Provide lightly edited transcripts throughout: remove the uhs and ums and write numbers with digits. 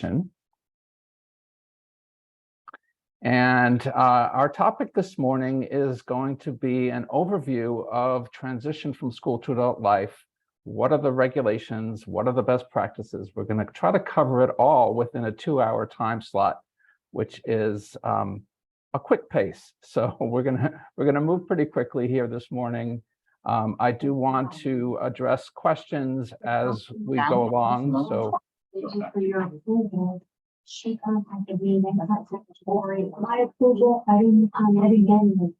transition. And our topic this morning is going to be an overview of transition from school to adult life. What are the regulations? What are the best practices? We're going to try to cover it all within a 2-hour time slot, which is a quick pace. So we're gonna move pretty quickly here this morning. I do want to address questions as we go along. So. She contacted me and I got for my approval. I didn't get it.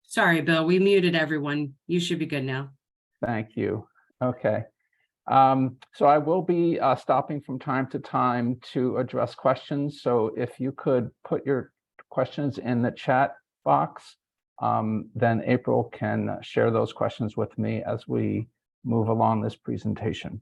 Sorry, Bill, we muted everyone. You should be good now. Thank you. Okay. So I will be stopping from time to time to address questions. So if you could put your questions in the chat box, then April can share those questions with me as we move along this presentation.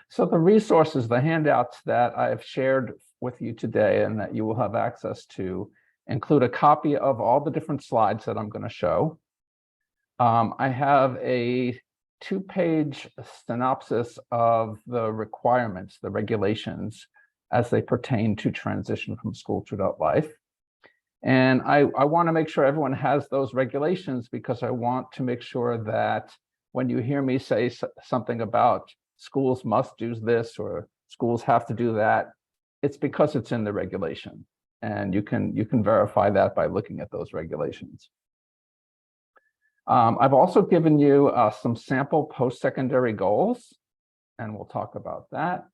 So the resources, the handouts that I've shared with you today and that you will have access to include a copy of all the different slides that I'm going to show. I have a 2-page synopsis of the requirements, the regulations, as they pertain to transition from school to adult life. And I want to make sure everyone has those regulations because I want to make sure that when you hear me say something about schools must do this or schools have to do that, it's because it's in the regulation. And you can verify that by looking at those regulations. I've also given you some sample post-secondary goals, and we'll talk about that.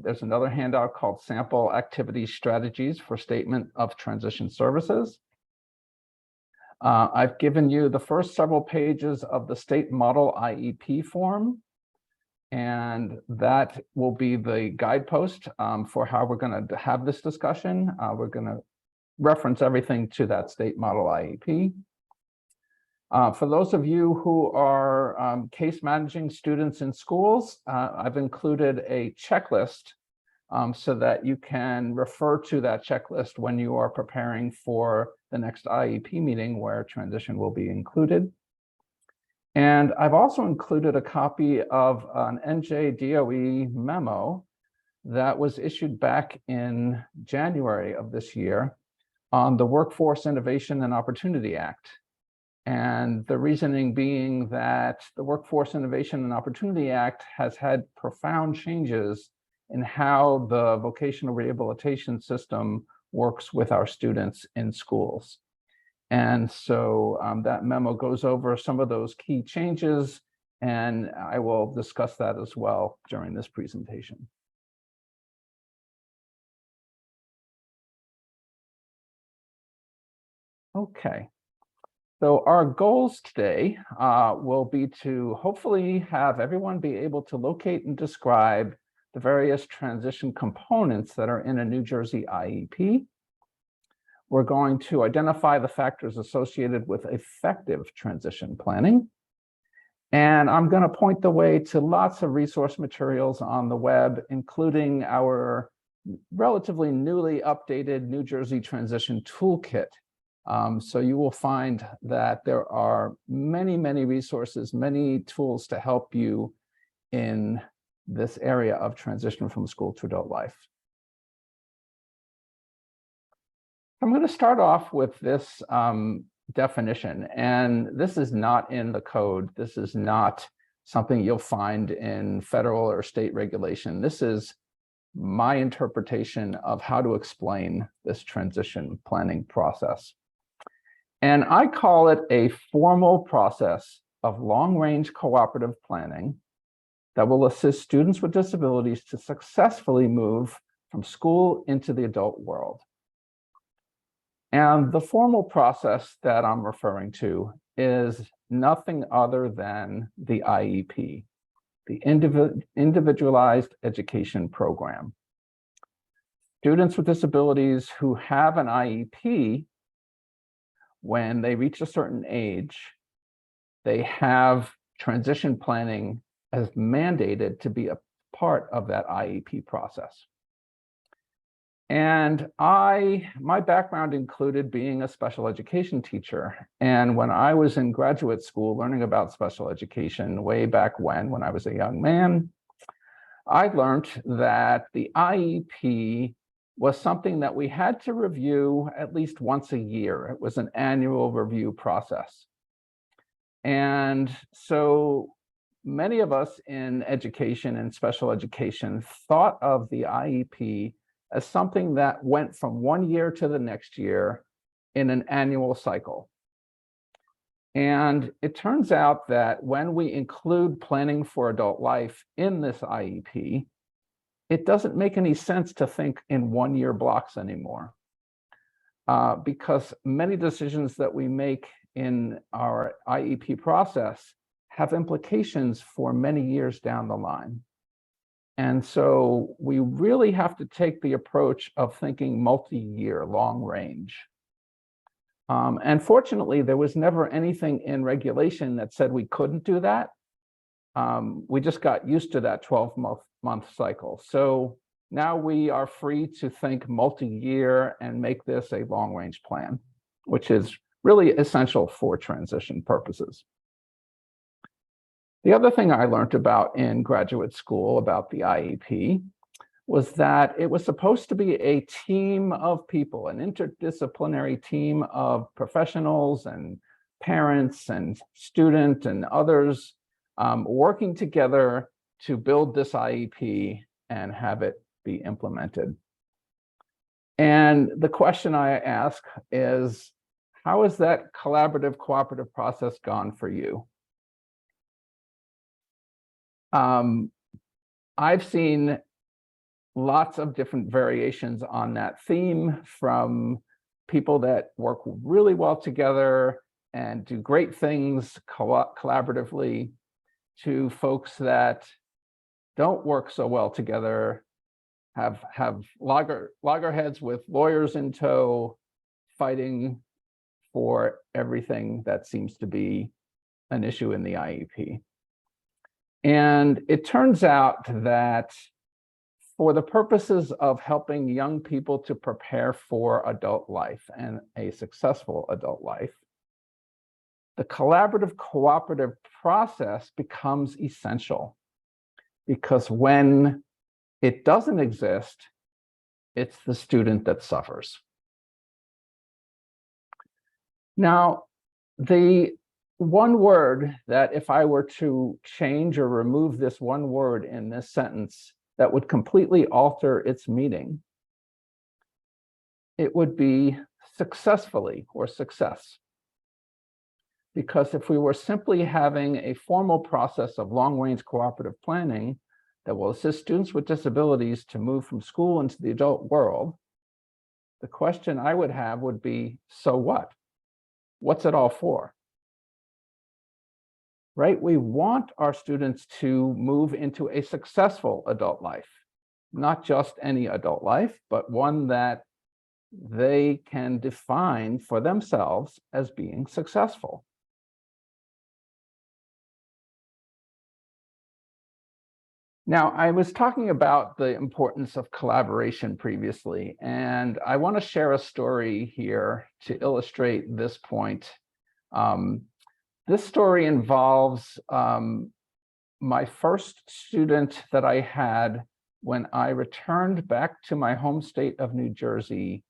There's another handout called Sample Activity Strategies for Statement of Transition Services. I've given you the first several pages of the state model IEP form, and that will be the guidepost for how we're going to have this discussion. We're going to reference everything to that state model IEP. For those of you who are case managing students in schools, I've included a checklist so that you can refer to that checklist when you are preparing for the next IEP meeting where transition will be included. And I've also included a copy of an NJ DOE memo that was issued back in January of this year on the Workforce Innovation and Opportunity Act. And the reasoning being that the Workforce Innovation and Opportunity Act has had profound changes in how the vocational rehabilitation system works with our students in schools. And so that memo goes over some of those key changes, and I will discuss that as well during this presentation. Okay. So our goals today will be to hopefully have everyone be able to locate and describe the various transition components that are in a New Jersey IEP. We're going to identify the factors associated with effective transition planning. And I'm going to point the way to lots of resource materials on the web, including our relatively newly updated New Jersey Transition Toolkit. So you will find that there are many, many resources, many tools to help you in this area of transition from school to adult life. I'm going to start off with this definition, and this is not in the code. This is not something you'll find in federal or state regulation. This is my interpretation of how to explain this transition planning process. And I call it a formal process of long-range cooperative planning that will assist students with disabilities to successfully move from school into the adult world. And the formal process that I'm referring to is nothing other than the IEP, the Individualized Education Program. Students with disabilities who have an IEP, when they reach a certain age, they have transition planning as mandated to be a part of that IEP process. And my background included being a special education teacher. And when I was in graduate school learning about special education way back when I was a young man, I learned that the IEP was something that we had to review at least once a year. It was an annual review process. And so many of us in education and special education thought of the IEP as something that went from one year to the next year in an annual cycle. And it turns out that when we include planning for adult life in this IEP, it doesn't make any sense to think in one-year blocks anymore, because many decisions that we make in our IEP process have implications for many years down the line. And so we really have to take the approach of thinking multi-year, long range. And fortunately, there was never anything in regulation that said we couldn't do that. We just got used to that 12-month cycle. So now we are free to think multi-year and make this a long-range plan, which is really essential for transition purposes. The other thing I learned about in graduate school about the IEP was that it was supposed to be a team of people, an interdisciplinary team of professionals and parents and students and others working together to build this IEP and have it be implemented. And the question I ask is, how has that collaborative, cooperative process gone for you? I've seen lots of different variations on that theme, from people that work really well together and do great things collaboratively, to folks that don't work so well together, have loggerheads with lawyers in tow, fighting for everything that seems to be an issue in the IEP. And it turns out that for the purposes of helping young people to prepare for adult life and a successful adult life, the collaborative cooperative process becomes essential, because when it doesn't exist, it's the student that suffers. Now, the one word that, if I were to change or remove this one word in this sentence, that would completely alter its meaning, it would be successfully, or success. Because if we were simply having a formal process of long-range cooperative planning that will assist students with disabilities to move from school into the adult world, the question I would have would be, so what? What's it all for? Right? We want our students to move into a successful adult life, not just any adult life, but one that they can define for themselves as being successful. Now, I was talking about the importance of collaboration previously, and I want to share a story here to illustrate this point. This story involves my first student that I had when I returned back to my home state of New Jersey.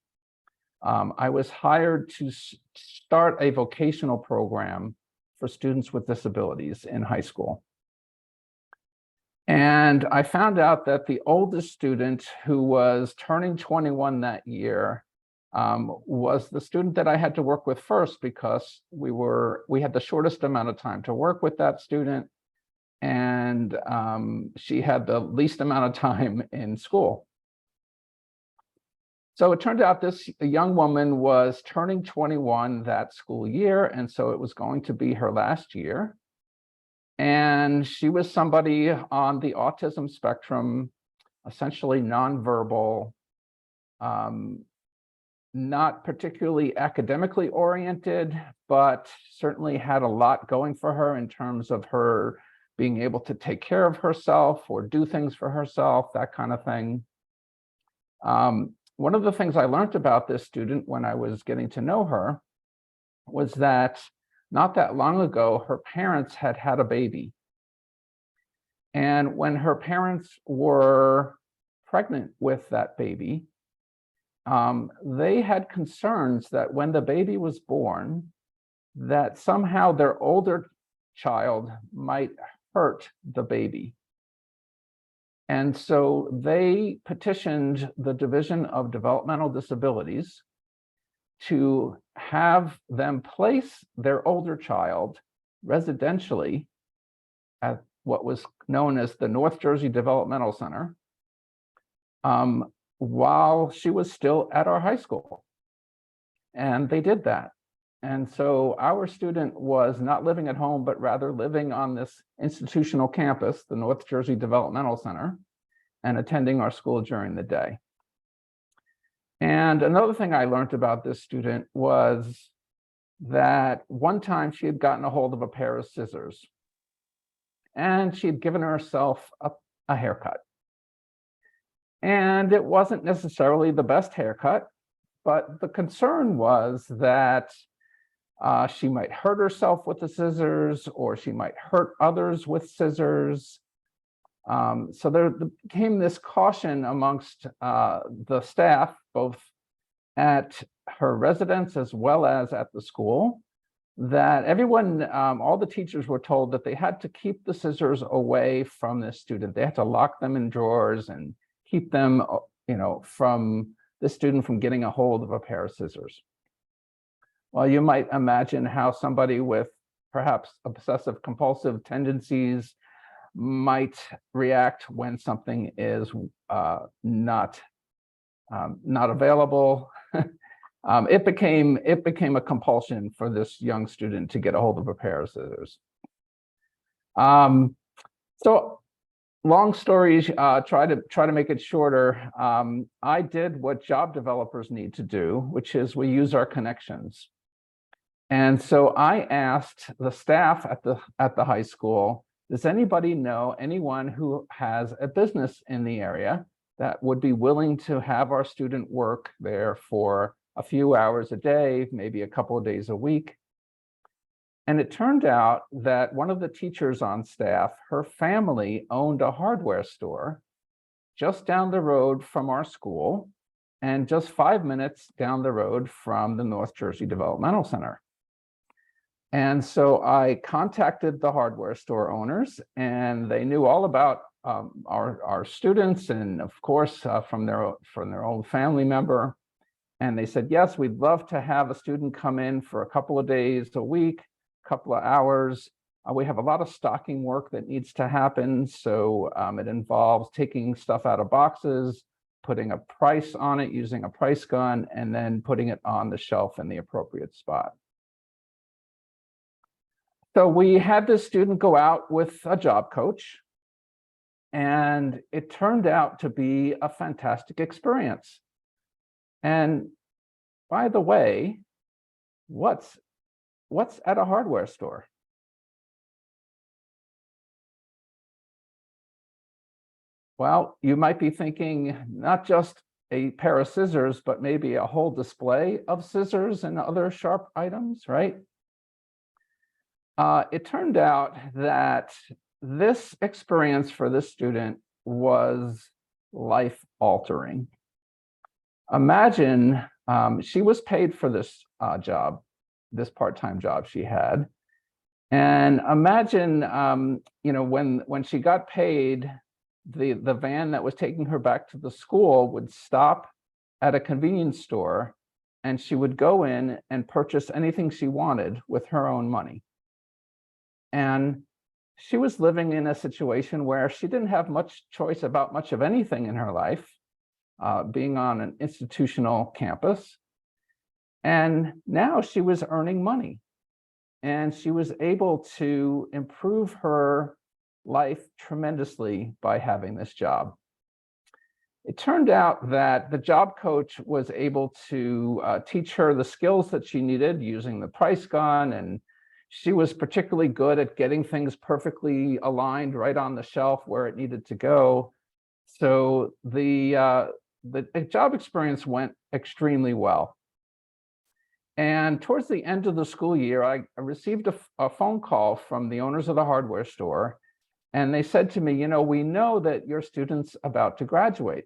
I was hired to start a vocational program for students with disabilities in high school. And I found out that the oldest student, who was turning 21 that year, was the student that I had to work with first, because we had the shortest amount of time to work with that student, and she had the least amount of time in school. So it turned out this young woman was turning 21 that school year, and so it was going to be her last year. And she was somebody on the autism spectrum, essentially nonverbal, not particularly academically oriented, but certainly had a lot going for her in terms of her being able to take care of herself or do things for herself, that kind of thing. one of the things I learned about this student when I was getting to know her was that not that long ago, her parents had had a baby. And when her parents were pregnant with that baby, they had concerns that when the baby was born, that somehow their older child might hurt the baby. And so they petitioned the Division of Developmental Disabilities to have them place their older child residentially at what was known as the North Jersey Developmental Center while she was still at our high school. And they did that. And so our student was not living at home, but rather living on this institutional campus, the North Jersey Developmental Center, and attending our school during the day. And another thing I learned about this student was that one time she had gotten a hold of a pair of scissors and she had given herself a haircut. And it wasn't necessarily the best haircut, but the concern was that she might hurt herself with the scissors, or she might hurt others with scissors. So there became this caution amongst the staff, both at her residence as well as at the school, that everyone, all the teachers were told that they had to keep the scissors away from this student. They had to lock them in drawers and keep them, from the student from getting a hold of a pair of scissors. Well, you might imagine how somebody with perhaps obsessive compulsive tendencies might react when something is not available. It became a compulsion for this young student to get a hold of a pair of scissors. So long story, try to make it shorter. I did what job developers need to do, which is we use our connections. And so I asked the staff at the high school, does anybody know anyone who has a business in the area that would be willing to have our student work there for a few hours a day, maybe a couple of days a week? And it turned out that one of the teachers on staff, her family owned a hardware store just down the road from our school and just 5 minutes down the road from the North Jersey Developmental Center. And so I contacted the hardware store owners, and they knew all about our students, and of course from their own family member. And they said, yes, we'd love to have a student come in for a couple of days a week, a couple of hours. We have a lot of stocking work that needs to happen. So it involves taking stuff out of boxes, putting a price on it using a price gun, and then putting it on the shelf in the appropriate spot. So we had this student go out with a job coach, and it turned out to be a fantastic experience. And by the way, what's at a hardware store? Well, you might be thinking not just a pair of scissors, but maybe a whole display of scissors and other sharp items, right? It turned out that this experience for this student was life-altering. Imagine she was paid for this job, this part-time job she had, and imagine when she got paid, the van that was taking her back to the school would stop at a convenience store, and she would go in and purchase anything she wanted with her own money. And she was living in a situation where she didn't have much choice about much of anything in her life, being on an institutional campus. And now she was earning money, and she was able to improve her life tremendously by having this job. It turned out that the job coach was able to teach her the skills that she needed using the price gun, and she was particularly good at getting things perfectly aligned right on the shelf where it needed to go. So the the job experience went extremely well. And towards the end of the school year, I received a phone call from the owners of the hardware store. And they said to me, we know that your student's about to graduate.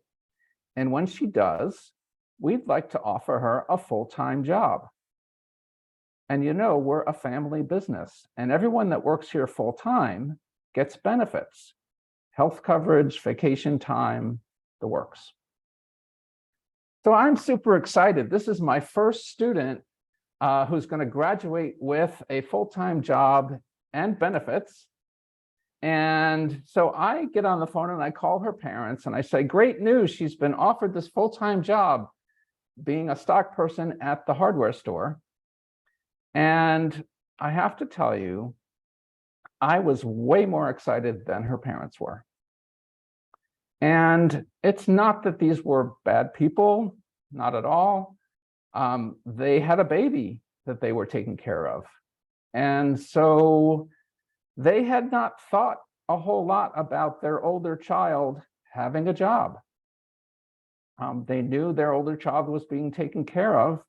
And when she does, we'd like to offer her a full-time job. And we're a family business, and everyone that works here full-time gets benefits, health coverage, vacation time, the works. So I'm super excited. This is my first student who's going to graduate with a full-time job and benefits. And so I get on the phone and I call her parents and I say, great news, she's been offered this full-time job being a stock person at the hardware store. And I have to tell you, I was way more excited than her parents were. And it's not that these were bad people, not at all. They had a baby that they were taking care of. And so they had not thought a whole lot about their older child having a job. They knew their older child was being taken care of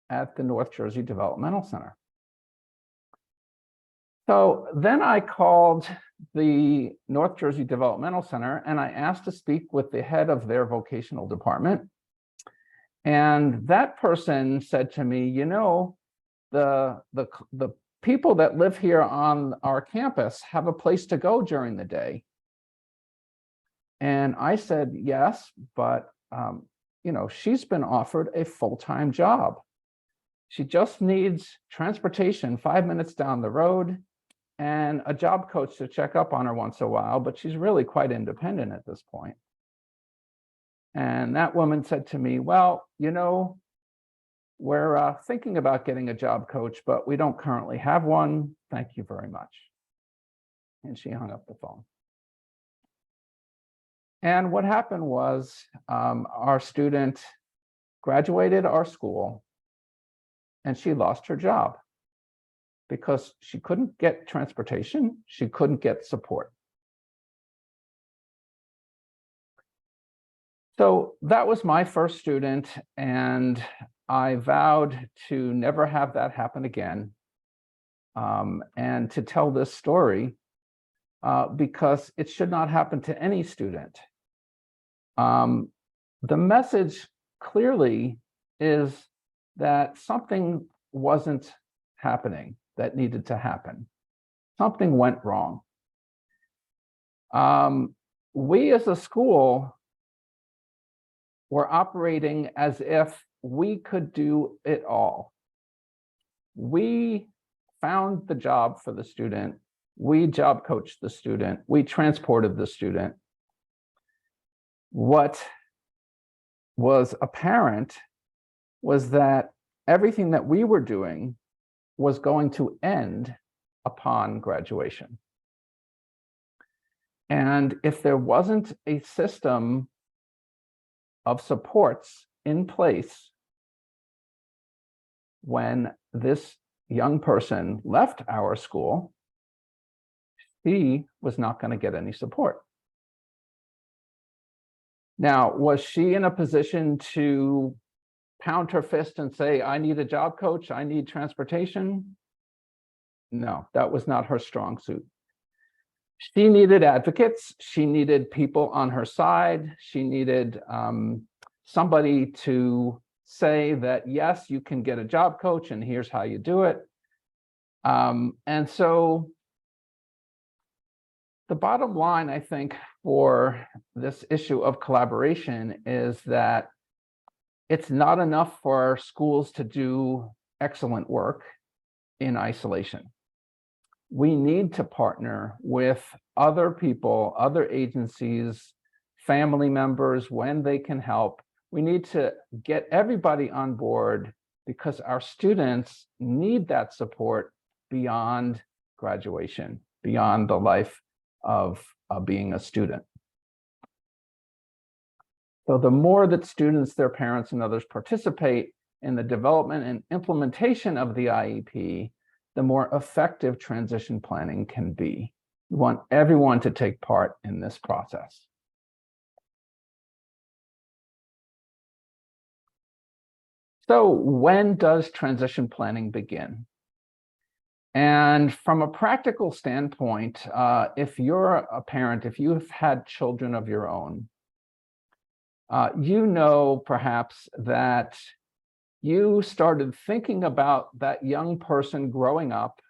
at the North Jersey Developmental Center. So then I called the North Jersey Developmental Center and I asked to speak with the head of their vocational department. And that person said to me, the people that live here on our campus have a place to go during the day. And I said, yes, but she's been offered a full-time job. She just needs transportation 5 minutes down the road and a job coach to check up on her once in a while, but she's really quite independent at this point. And that woman said to me, well, we're thinking about getting a job coach, but we don't currently have one. Thank you very much. And she hung up the phone. And what happened was our student graduated our school and she lost her job because she couldn't get transportation, she couldn't get support. So that was my first student, and I vowed to never have that happen again, and to tell this story because it should not happen to any student. The message clearly is that something wasn't happening that needed to happen. Something went wrong. We as a school were operating as if we could do it all. We found the job for the student. We job coached the student. We transported the student. What was apparent was that everything that we were doing was going to end upon graduation. And if there wasn't a system of supports in place when this young person left our school, she was not going to get any support. Now, was she in a position to pound her fist and say, I need a job coach, I need transportation? No, that was not her strong suit. She needed advocates. She needed people on her side. She needed somebody to say that, yes, you can get a job coach and here's how you do it. And so the bottom line, I think, for this issue of collaboration is that it's not enough for schools to do excellent work in isolation. We need to partner with other people, other agencies, family members when they can help. We need to get everybody on board because our students need that support beyond graduation, beyond the life of being a student. So the more that students, their parents, and others participate in the development and implementation of the IEP, the more effective transition planning can be. We want everyone to take part in this process. So when does transition planning begin? And from a practical standpoint, if you're a parent, if you've had children of your own, you know perhaps that you started thinking about that young person growing up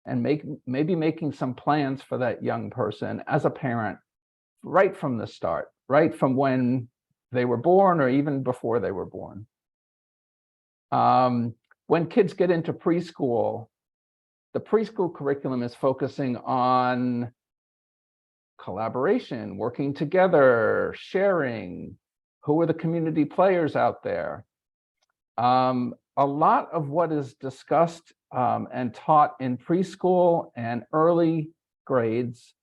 and maybe making some plans for that young person as a parent right from the start, right from when they were born or even before they were born. When kids get into preschool, the preschool curriculum is focusing on collaboration, working together, sharing, who are the community players out there. A lot of what is discussed and taught in preschool and early grades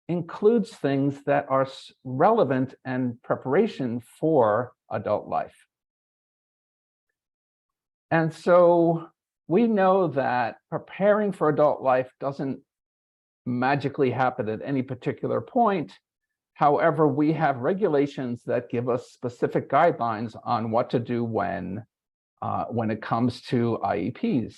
includes things that are relevant and preparation for adult life. And so we know that preparing for adult life doesn't magically happen at any particular point. However, we have regulations that give us specific guidelines on what to do when it comes to IEPs.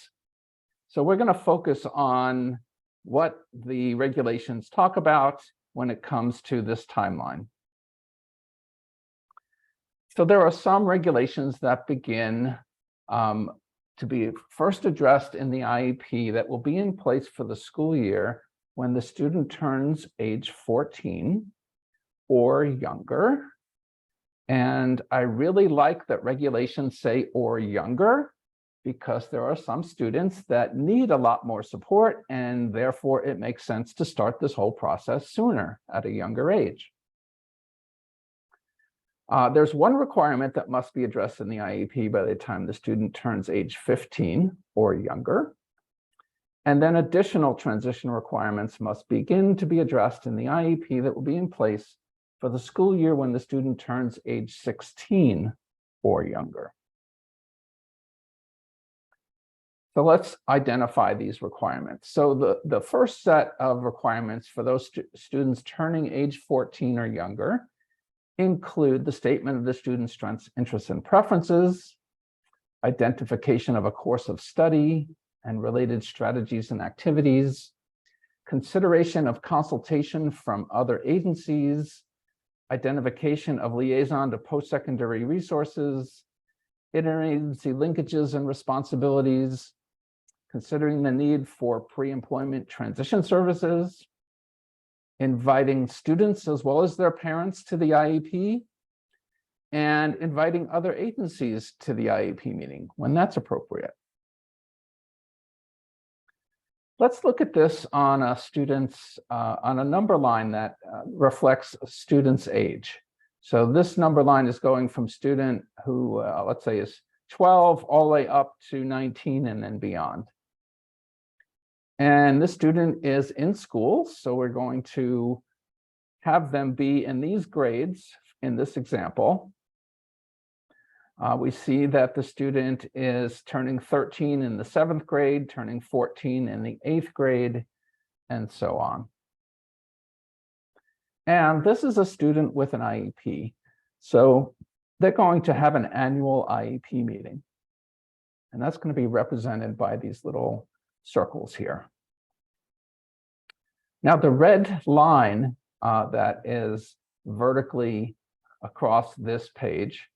So we're going to focus on what the regulations talk about when it comes to this timeline. So there are some regulations that begin to be first addressed in the IEP that will be in place for the school year when the student turns age 14 or younger. And I really like that regulations say or younger, because there are some students that need a lot more support, and therefore it makes sense to start this whole process sooner at a younger age. There's one requirement that must be addressed in the IEP by the time the student turns age 15 or younger. And then additional transition requirements must begin to be addressed in the IEP that will be in place for the school year when the student turns age 16 or younger. So let's identify these requirements. So the first set of requirements for those students turning age 14 or younger include the statement of the student's strengths, interests, and preferences, identification of a course of study and related strategies and activities, consideration of consultation from other agencies, identification of liaison to post-secondary resources, interagency linkages and responsibilities, considering the need for pre-employment transition services, inviting students as well as their parents to the IEP, and inviting other agencies to the IEP meeting when that's appropriate. Let's look at this on a number line that reflects a student's age. So this number line is going from student who, let's say, is 12 all the way up to 19 and then beyond. And this student is in school, so we're going to have them be in these grades in this example. We see that the student is turning 13 in the 7th grade, turning 14 in the 8th grade, and so on. And this is a student with an IEP. So they're going to have an annual IEP meeting. And that's going to be represented by these little circles here. Now, the red line that is vertically across this page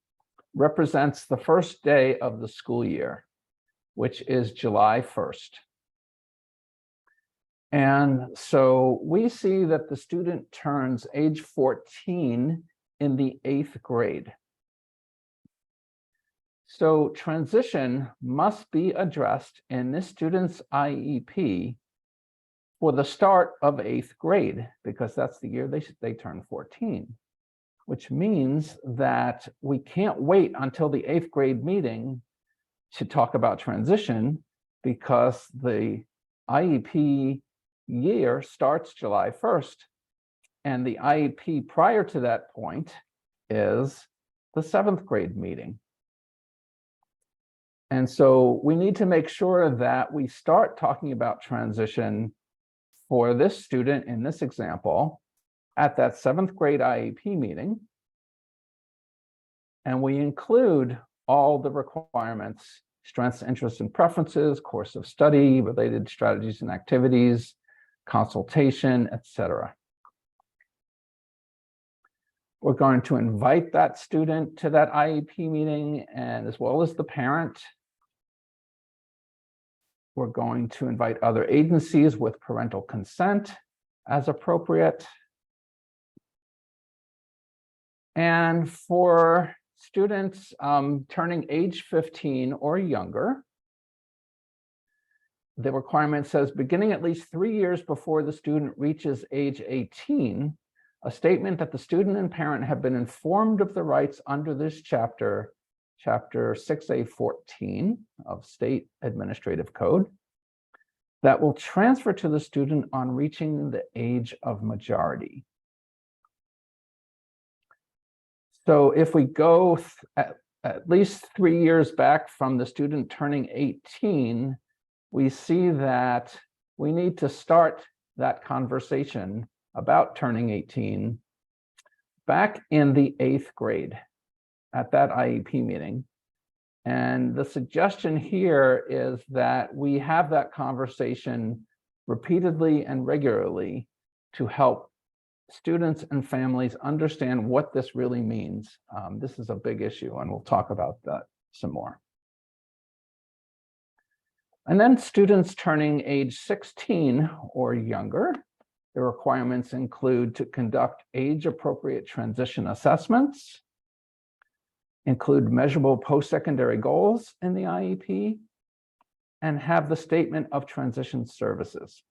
represents the first day of the school year, which is July 1st. And so we see that the student turns age 14 in the 8th grade. So transition must be addressed in this student's IEP for the start of 8th grade, because that's the year they turn 14, which means that we can't wait until the 8th grade meeting to talk about transition, because the IEP year starts July 1st, and the IEP prior to that point is the 7th grade meeting. And so we need to make sure that we start talking about transition for this student in this example at that 7th grade IEP meeting. And we include all the requirements, strengths, interests, and preferences, course of study, related strategies and activities, consultation, etc. We're going to invite that student to that IEP meeting, and as well as the parent. We're going to invite other agencies with parental consent as appropriate. And for students turning age 15 or younger, the requirement says beginning at least 3 years before the student reaches age 18, a statement that the student and parent have been informed of the rights under this chapter, Chapter 6A14 of State Administrative Code, that will transfer to the student on reaching the age of majority. So if we go at least 3 years back from the student turning 18, we see that we need to start that conversation about turning 18 back in the 8th grade at that IEP meeting. And the suggestion here is that we have that conversation repeatedly and regularly to help students and families understand what this really means. This is a big issue, and we'll talk about that some more. And then students turning age 16 or younger, the requirements include to conduct age-appropriate transition assessments, include measurable post-secondary goals in the IEP, and have the statement of transition services.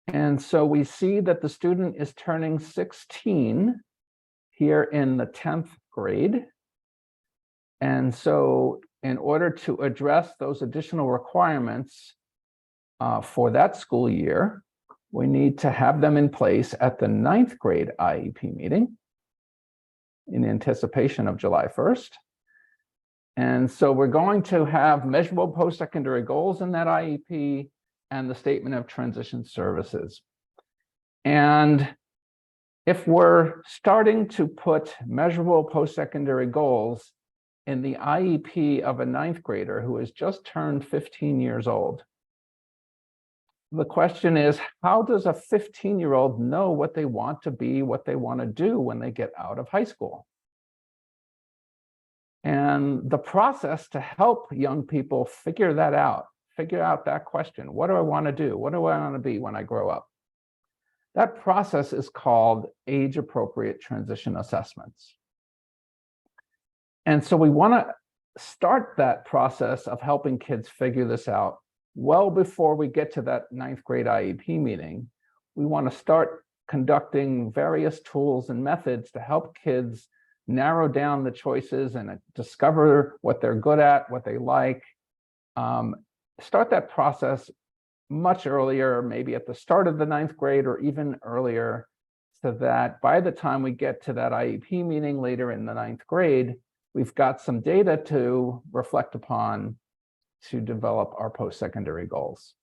And so we see that the student is turning 16 here in the 10th grade. And so in order to address those additional requirements for that school year, we need to have them in place at the 9th grade IEP meeting in anticipation of July 1st. And so we're going to have measurable post-secondary goals in that IEP and the statement of transition services. And if we're starting to put measurable post-secondary goals in the IEP of a 9th grader who has just turned 15 years old, the question is, how does a 15-year-old know what they want to be, what they want to do when they get out of high school? And the process to help young people figure that out, figure out that question, what do I want to do? What do I want to be when I grow up? That process is called age-appropriate transition assessments. And so we want to start that process of helping kids figure this out well before we get to that 9th grade IEP meeting. We want to start conducting various tools and methods to help kids narrow down the choices and discover what they're good at, what they like. Start that process much earlier, maybe at the start of the 9th grade or even earlier, so that by the time we get to that IEP meeting later in the 9th grade, we've got some data to reflect upon to develop our post-secondary goals.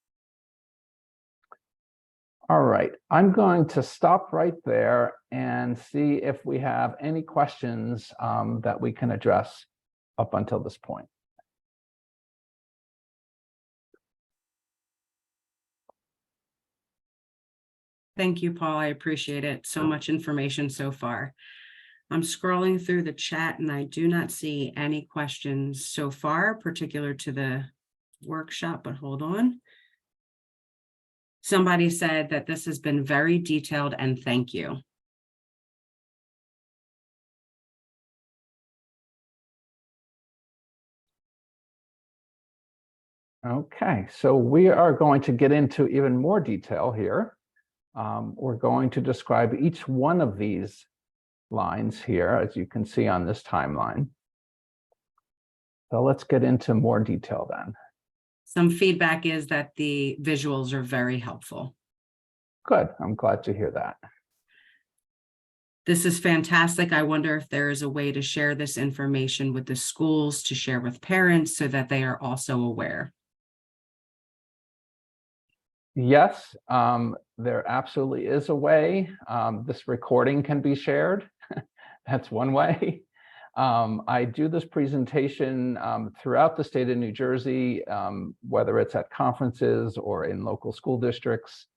All right, I'm going to stop right there and see if we have any questions that we can address up until this point. Thank you, Paul. I appreciate it. So much information so far. I'm scrolling through the chat and I do not see any questions so far, particular to the workshop, but hold on. Somebody said that this has been very detailed and thank you. Okay, so we are going to get into even more detail here. We're going to describe each one of these lines here, as you can see on this timeline. So let's get into more detail then. Some feedback is that the visuals are very helpful. Good, I'm glad to hear that. This is fantastic. I wonder if there is a way to share this information with the schools, to share with parents so that they are also aware. Yes, there absolutely is a way. This recording can be shared. That's one way. I do this presentation throughout the state of New Jersey, whether it's at conferences or in local school districts.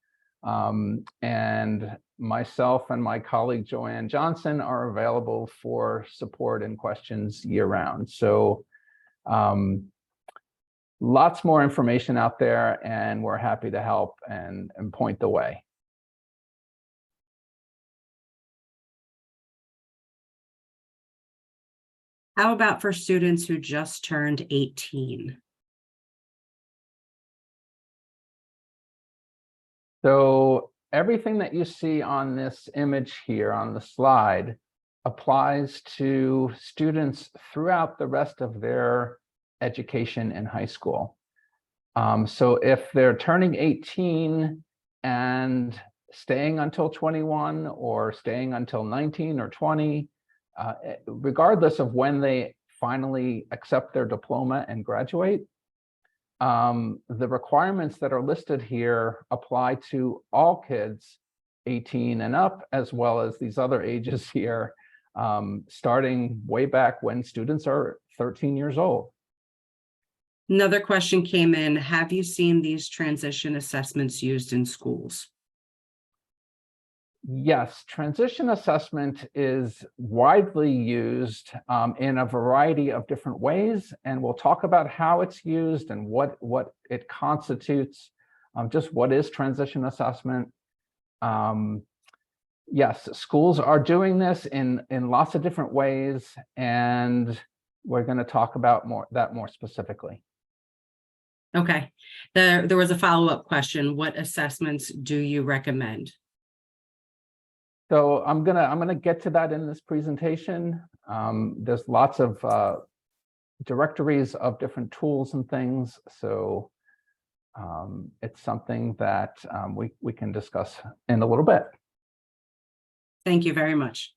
And myself and my colleague Joanne Johnson are available for support and questions year-round. So lots more information out there, and we're happy to help and point the way. How about for students who just turned 18? So everything that you see on this image here on the slide applies to students throughout the rest of their education in high school. So if they're turning 18 and staying until 21 or staying until 19 or 20, regardless of when they finally accept their diploma and graduate, the requirements that are listed here apply to all kids 18 and up, as well as these other ages here, starting way back when students are 13 years old. Another question came in. Have you seen these transition assessments used in schools? Yes, transition assessment is widely used in a variety of different ways, and we'll talk about how it's used and what it constitutes. Just what is transition assessment? Yes, schools are doing this in lots of different ways, and we're going to talk about that more specifically. Okay, there was a follow-up question. What assessments do you recommend? So I'm gonna get to that in this presentation. There's lots of directories of different tools and things, so it's something that we can discuss in a little bit. Thank you very much.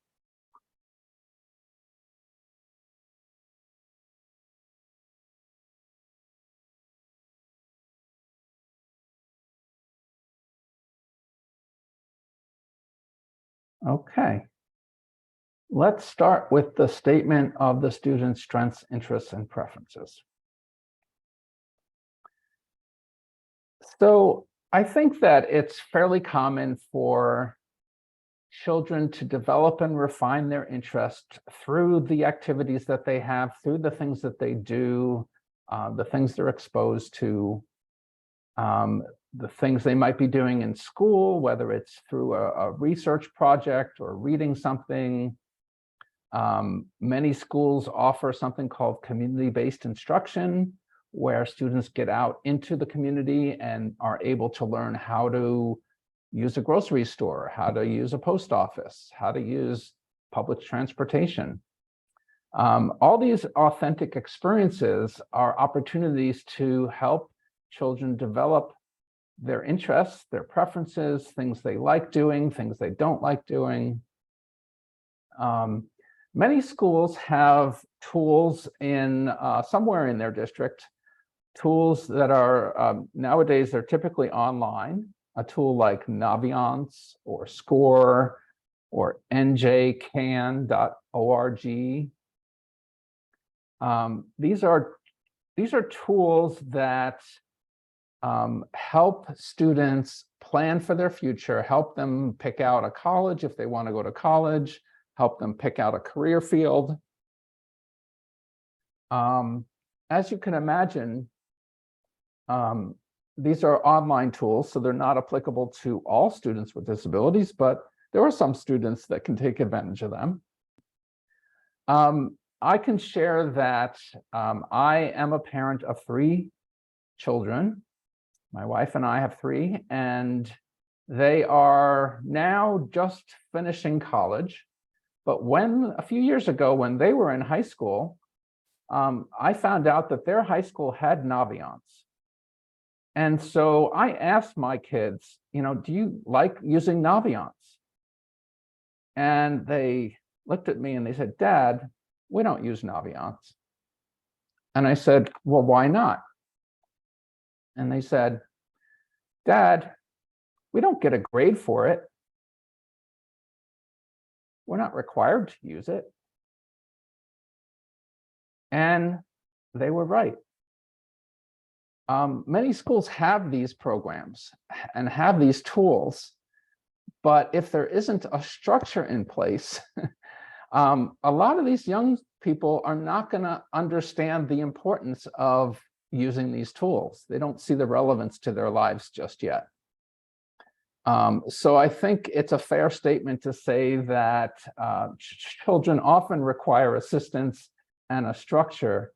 Okay. Let's start with the statement of the student's strengths, interests, and preferences. So I think that it's fairly common for children to develop and refine their interest through the activities that they have, through the things that they do, the things they're exposed to, the things they might be doing in school, whether it's through a research project or reading something. Many schools offer something called community-based instruction, where students get out into the community and are able to learn how to use a grocery store, how to use a post office, how to use public transportation. All these authentic experiences are opportunities to help children develop their interests, their preferences, things they like doing, things they don't like doing. Many schools have tools in somewhere in their district, tools that are nowadays they're typically online, a tool like Naviance or Score or njcan.org. These are tools that help students plan for their future, help them pick out a college if they want to go to college, help them pick out a career field. As you can imagine, these are online tools, so they're not applicable to all students with disabilities, but there are some students that can take advantage of them. I can share that I am a parent of 3 children. My wife and I have 3, and they are now just finishing college. But a few years ago, when they were in high school, I found out that their high school had Naviance. And so I asked my kids, do you like using Naviance? And they looked at me and they said, Dad, we don't use Naviance. And I said, well, why not? And they said, Dad, we don't get a grade for it. We're not required to use it. And they were right. Many schools have these programs and have these tools, but if there isn't a structure in place, a lot of these young people are not going to understand the importance of using these tools. They don't see the relevance to their lives just yet. So I think it's a fair statement to say that children often require assistance and a structure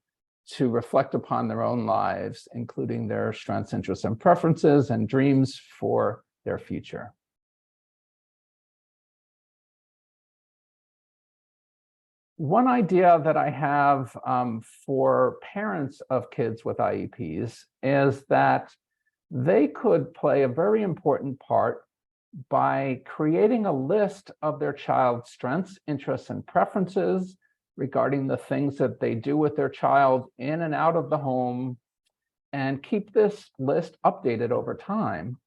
to reflect upon their own lives, including their strengths, interests, and preferences and dreams for their future. One idea that I have for parents of kids with IEPs is that they could play a very important part by creating a list of their child's strengths, interests, and preferences regarding the things that they do with their child in and out of the home, and keep this list updated over time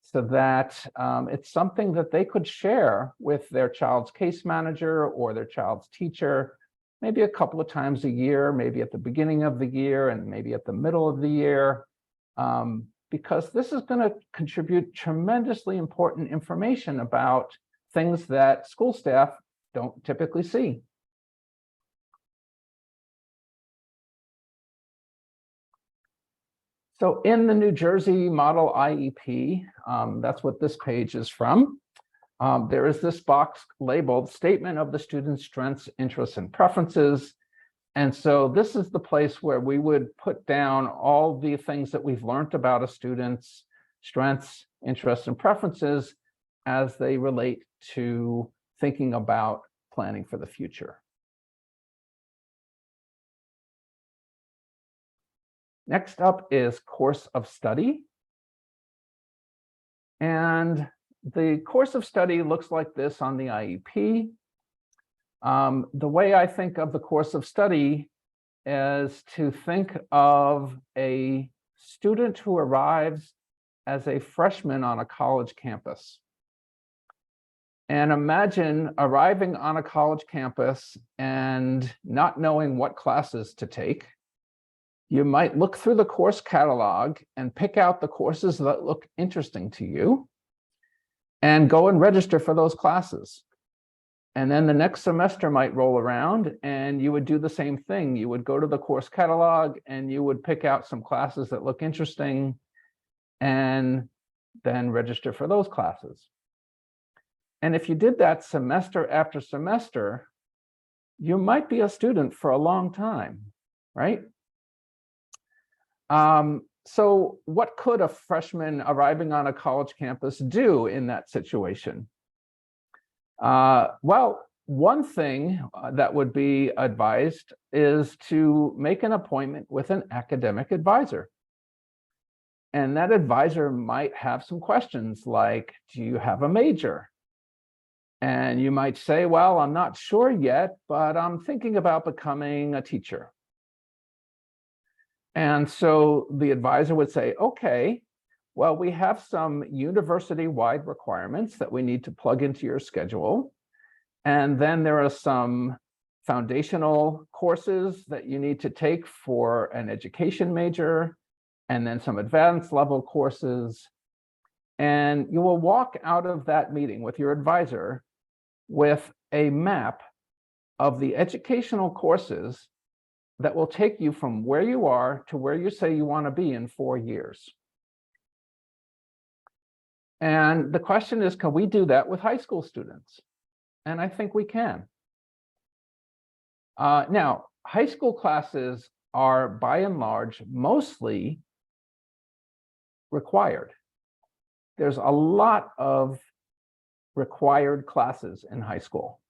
so that it's something that they could share with their child's case manager or their child's teacher, maybe a couple of times a year, maybe at the beginning of the year and maybe at the middle of the year, because this is going to contribute tremendously important information about things that school staff don't typically see. So in the New Jersey Model IEP, that's what this page is from, there is this box labeled Statement of the Student's Strengths, Interests, and Preferences. And so this is the place where we would put down all the things that we've learned about a student's strengths, interests, and preferences as they relate to thinking about planning for the future. Next up is course of study. And the course of study looks like this on the IEP. The way I think of the course of study is to think of a student who arrives as a freshman on a college campus. And imagine arriving on a college campus and not knowing what classes to take. You might look through the course catalog and pick out the courses that look interesting to you and go and register for those classes. And then the next semester might roll around and you would do the same thing. You would go to the course catalog and you would pick out some classes that look interesting and then register for those classes. And if you did that semester after semester, you might be a student for a long time, right? So what could a freshman arriving on a college campus do in that situation? Well, one thing that would be advised is to make an appointment with an academic advisor. And that advisor might have some questions like, do you have a major? And you might say, well, I'm not sure yet, but I'm thinking about becoming a teacher. And so the advisor would say, okay, well, we have some university-wide requirements that we need to plug into your schedule. And then there are some foundational courses that you need to take for an education major, and then some advanced level courses. And you will walk out of that meeting with your advisor with a map of the educational courses that will take you from where you are to where you say you want to be in 4 years. And the question is, can we do that with high school students? And I think we can. Now, high school classes are by and large mostly required. There's a lot of required classes in high school.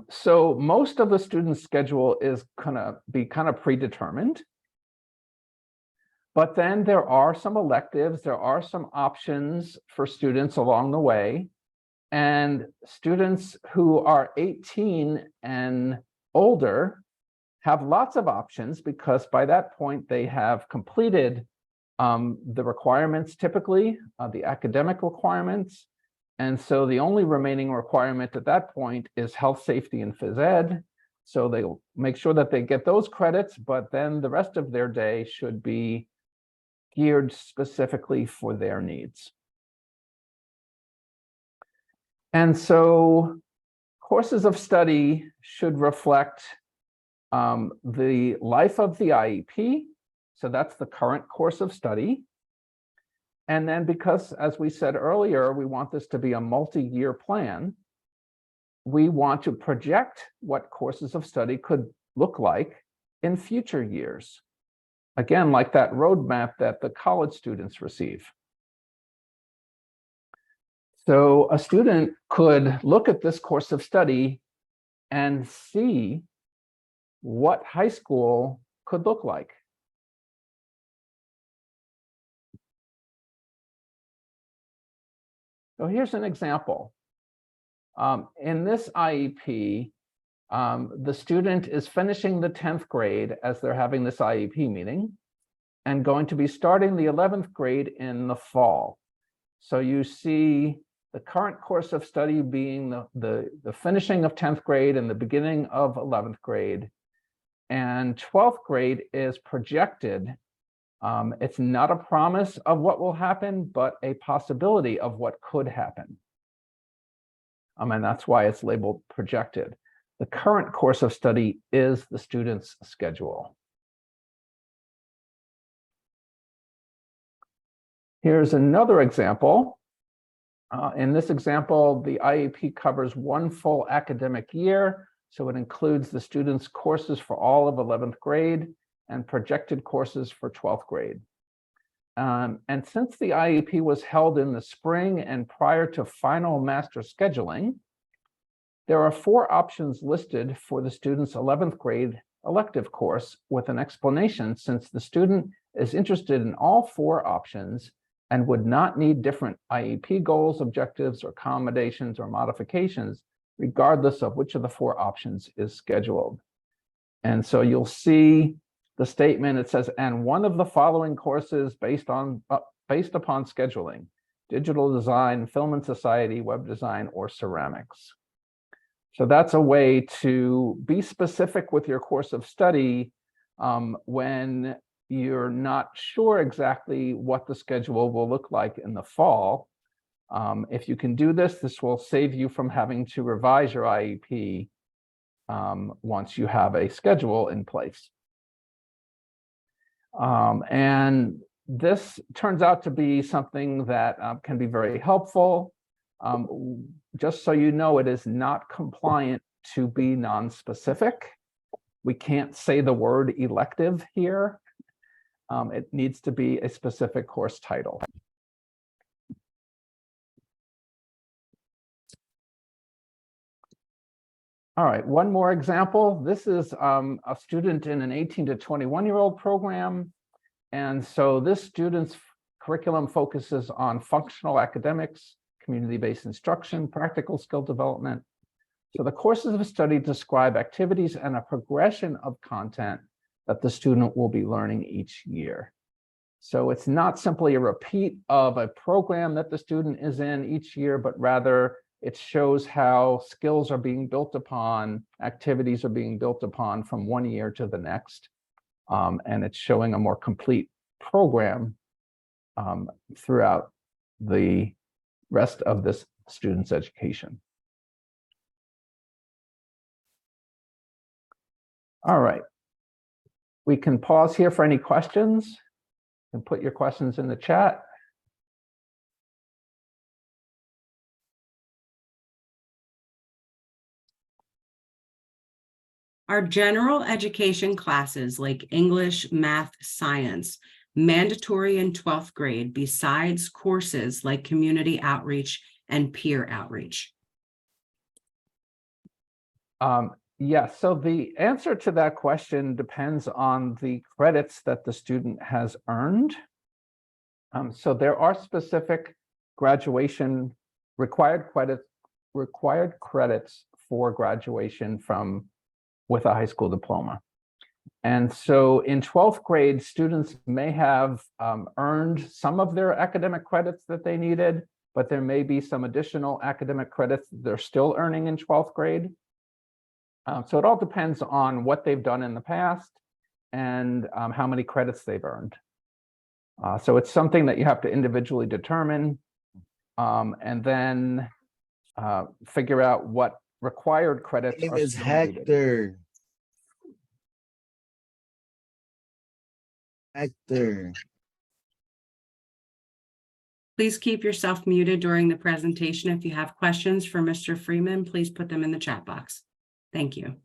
So most of the student's schedule is gonna be kind of predetermined. But then there are some electives, there are some options for students along the way. And students who are 18 and older have lots of options because by that point they have completed the requirements, typically the academic requirements. And so the only remaining requirement at that point is health, safety, and phys ed. So they'll make sure that they get those credits, but then the rest of their day should be geared specifically for their needs. And so courses of study should reflect the life of the IEP. So that's the current course of study. And then because, as we said earlier, we want this to be a multi-year plan, we want to project what courses of study could look like in future years. Again, like that roadmap that the college students receive. So a student could look at this course of study and see what high school could look like. So here's an example. In this IEP, the student is finishing the 10th grade as they're having this IEP meeting and going to be starting the 11th grade in the fall. So you see the current course of study being the finishing of 10th grade and the beginning of 11th grade. And 12th grade is projected. It's not a promise of what will happen, but a possibility of what could happen. And that's why it's labeled projected. The current course of study is the student's schedule. Here's another example. In this example, the IEP covers one full academic year, so it includes the student's courses for all of 11th grade and projected courses for 12th grade. And since the IEP was held in the spring and prior to final master scheduling, there are 4 options listed for the student's 11th grade elective course with an explanation, since the student is interested in all 4 options and would not need different IEP goals, objectives, or accommodations or modifications, regardless of which of the 4 options is scheduled. And so you'll see the statement, it says, and one of the following courses based upon scheduling: digital design, film and society, web design, or ceramics. So that's a way to be specific with your course of study when you're not sure exactly what the schedule will look like in the fall. If you can do this, this will save you from having to revise your IEP once you have a schedule in place. And this turns out to be something that can be very helpful. Just so you know, it is not compliant to be non-specific. We can't say the word elective here. It needs to be a specific course title. All right, one more example. This is a student in an 18 to 21-year-old program. And so this student's curriculum focuses on functional academics, community-based instruction, practical skill development. So the courses of study describe activities and a progression of content that the student will be learning each year. So it's not simply a repeat of a program that the student is in each year, but rather it shows how skills are being built upon, activities are being built upon from one year to the next. And it's showing a more complete program throughout the rest of this student's education. All right. We can pause here for any questions and put your questions in the chat. Are general education classes like English, math, science mandatory in 12th grade besides courses like community outreach and peer outreach? Yes, so the answer to that question depends on the credits that the student has earned. So there are specific graduation required credits for graduation with a high school diploma. And so in 12th grade, students may have earned some of their academic credits that they needed, but there may be some additional academic credits they're still earning in 12th grade. So it all depends on what they've done in the past and how many credits they've earned. So it's something that you have to individually determine and then figure out what required credits Name are is still needed. Hector. Hector. Please keep yourself muted during the presentation. If you have questions for Mr. Freeman, please put them in the chat box. Thank you.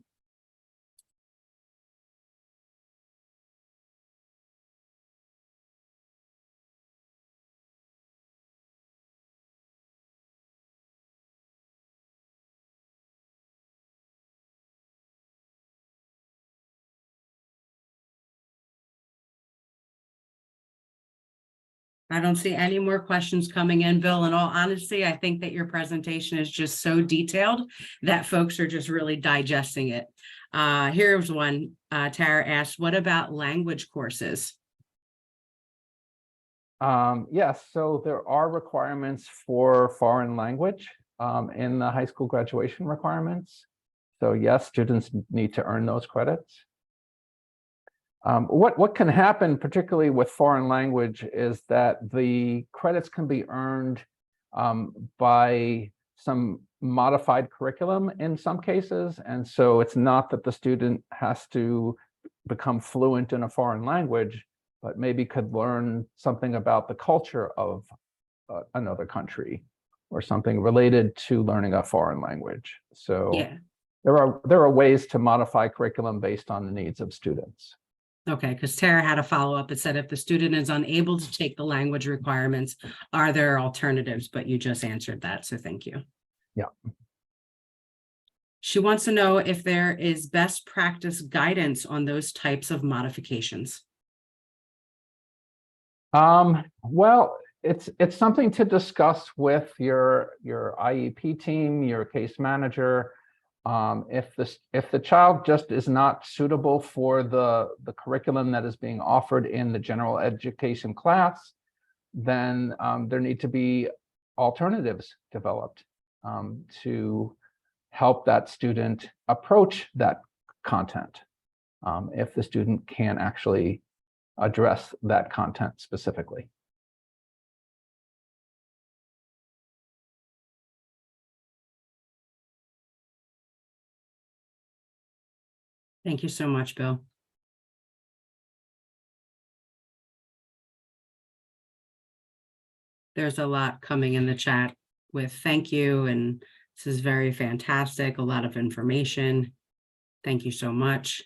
I don't see any more questions coming in, Bill. In all honesty, I think that your presentation is just so detailed that folks are just really digesting it. Here's one. Tara asked, what about language courses? Yes, so there are requirements for foreign language in the high school graduation requirements. So yes, students need to earn those credits. What can happen, particularly with foreign language, is that the credits can be earned by some modified curriculum in some cases. And so it's not that the student has to become fluent in a foreign language, but maybe could learn something about the culture of another country or something related to learning a foreign language. So Yeah. there are ways to modify curriculum based on the needs of students. Okay, because Tara had a follow-up. It said if the student is unable to take the language requirements, are there alternatives? But you just answered that, so thank you. Yeah. She wants to know if there is best practice guidance on those types of modifications. Well, it's something to discuss with your IEP team, your case manager. If the child just is not suitable for the curriculum that is being offered in the general education class, then there need to be alternatives developed to help that student approach that content if the student can actually address that content specifically. Thank you so much, Bill. There's a lot coming in the chat with thank you, and this is very fantastic, a lot of information. Thank you so much.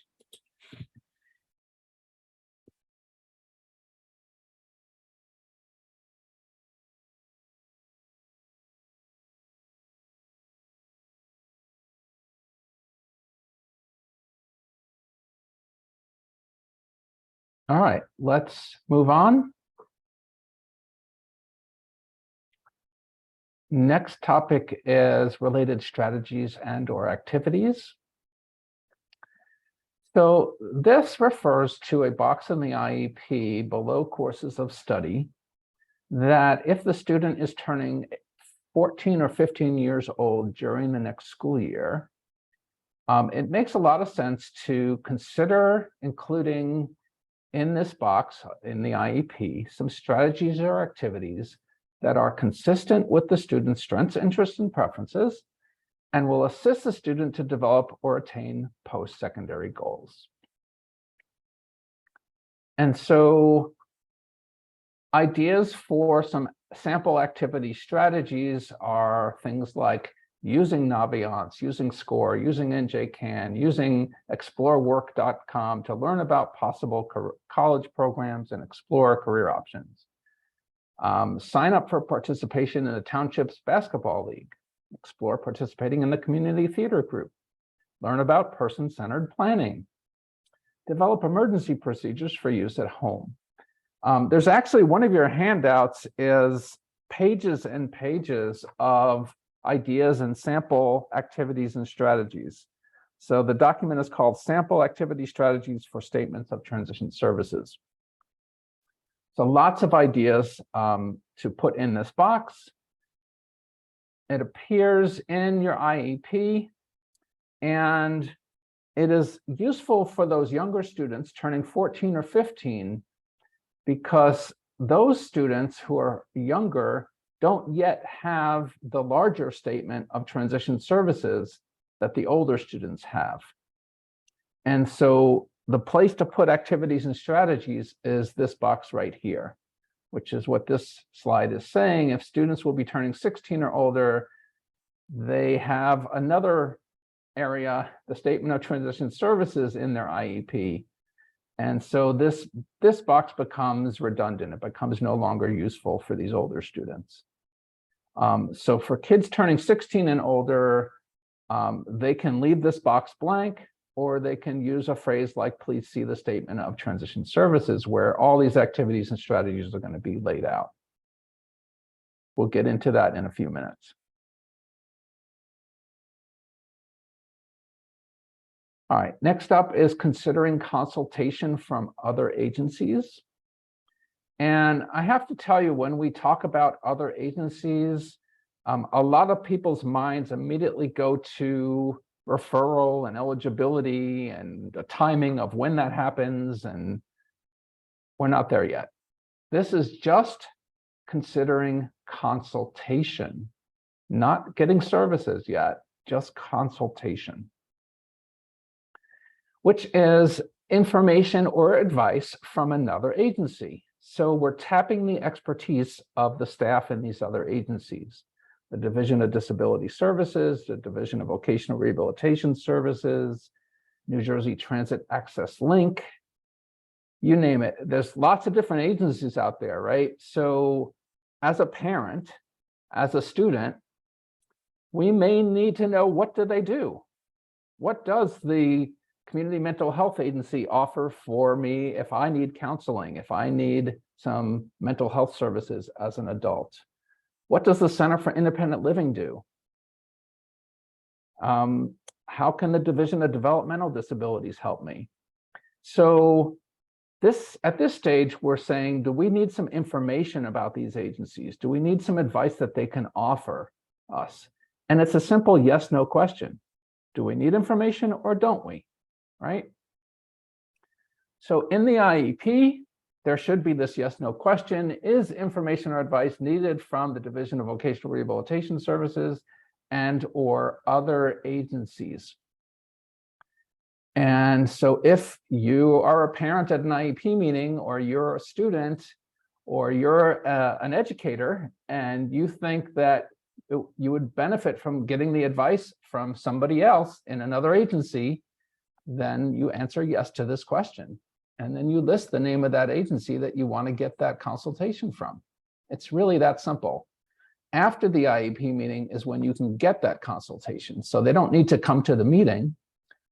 All right, let's move on. Next topic is related strategies and/or activities. So this refers to a box in the IEP below courses of study that if the student is turning 14 or 15 years old during the next school year, it makes a lot of sense to consider including in this box in the IEP some strategies or activities that are consistent with the student's strengths, interests, and preferences, and will assist the student to develop or attain post-secondary goals. And so ideas for some sample activity strategies are things like using Naviance, using SCORE, using NJCAN, using explorework.com to learn about possible college programs and explore career options. Sign up for participation in the township's basketball league. Explore participating in the community theater group. Learn about person-centered planning. Develop emergency procedures for use at home. There's actually one of your handouts is pages and pages of ideas and sample activities and strategies. So the document is called Sample Activity Strategies for Statements of Transition Services. So lots of ideas to put in this box. It appears in your IEP, and it is useful for those younger students turning 14 or 15 because those students who are younger don't yet have the larger statement of transition services that the older students have. And so the place to put activities and strategies is this box right here, which is what this slide is saying. If students will be turning 16 or older, they have another area, the statement of transition services in their IEP. And so this box becomes redundant. It becomes no longer useful for these older students. So for kids turning 16 and older, they can leave this box blank, or they can use a phrase like, please see the statement of transition services, where all these activities and strategies are going to be laid out. We'll get into that in a few minutes. All right, next up is considering consultation from other agencies. And I have to tell you, when we talk about other agencies, a lot of people's minds immediately go to referral and eligibility and the timing of when that happens, and we're not there yet. This is just considering consultation, not getting services yet, just consultation, which is information or advice from another agency. So we're tapping the expertise of the staff in these other agencies. The Division of Disability Services, the Division of Vocational Rehabilitation Services, New Jersey Transit Access Link, you name it. There's lots of different agencies out there, right? So as a parent, as a student, we may need to know, what do they do? What does the Community Mental Health Agency offer for me if I need counseling, if I need some mental health services as an adult? What does the Center for Independent Living do? How can the Division of Developmental Disabilities help me? So at this stage, we're saying, do we need some information about these agencies? Do we need some advice that they can offer us? And it's a simple yes, no question. Do we need information or don't we? Right? So in the IEP, there should be this yes, no question. Is information or advice needed from the Division of Vocational Rehabilitation Services and or other agencies? And so if you are a parent at an IEP meeting, or you're a student, or you're an educator, and you think that you would benefit from getting the advice from somebody else in another agency, then you answer yes to this question. And then you list the name of that agency that you want to get that consultation from. It's really that simple. After the IEP meeting is when you can get that consultation. So they don't need to come to the meeting,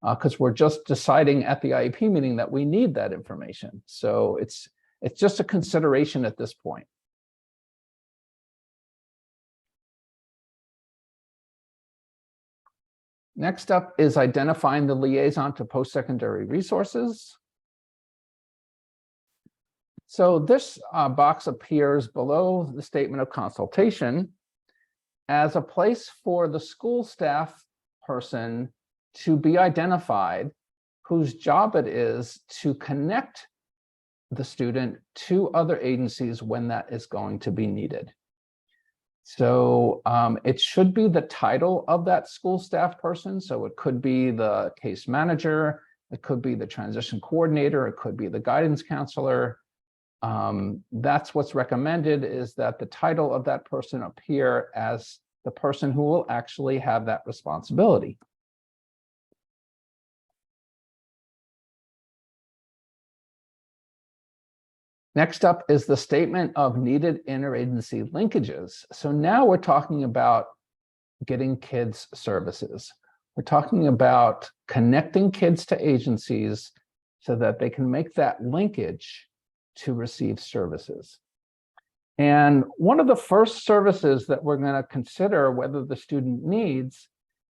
because we're just deciding at the IEP meeting that we need that information. So it's just a consideration at this point. Next up is identifying the liaison to post-secondary resources. So this box appears below the statement of consultation as a place for the school staff person to be identified, whose job it is to connect the student to other agencies when that is going to be needed. So it should be the title of that school staff person. So it could be the case manager, it could be the transition coordinator, it could be the guidance counselor. That's what's recommended, is that the title of that person appear as the person who will actually have that responsibility. Next up is the statement of needed interagency linkages. So now we're talking about getting kids services. We're talking about connecting kids to agencies so that they can make that linkage to receive services. And one of the first services that we're going to consider whether the student needs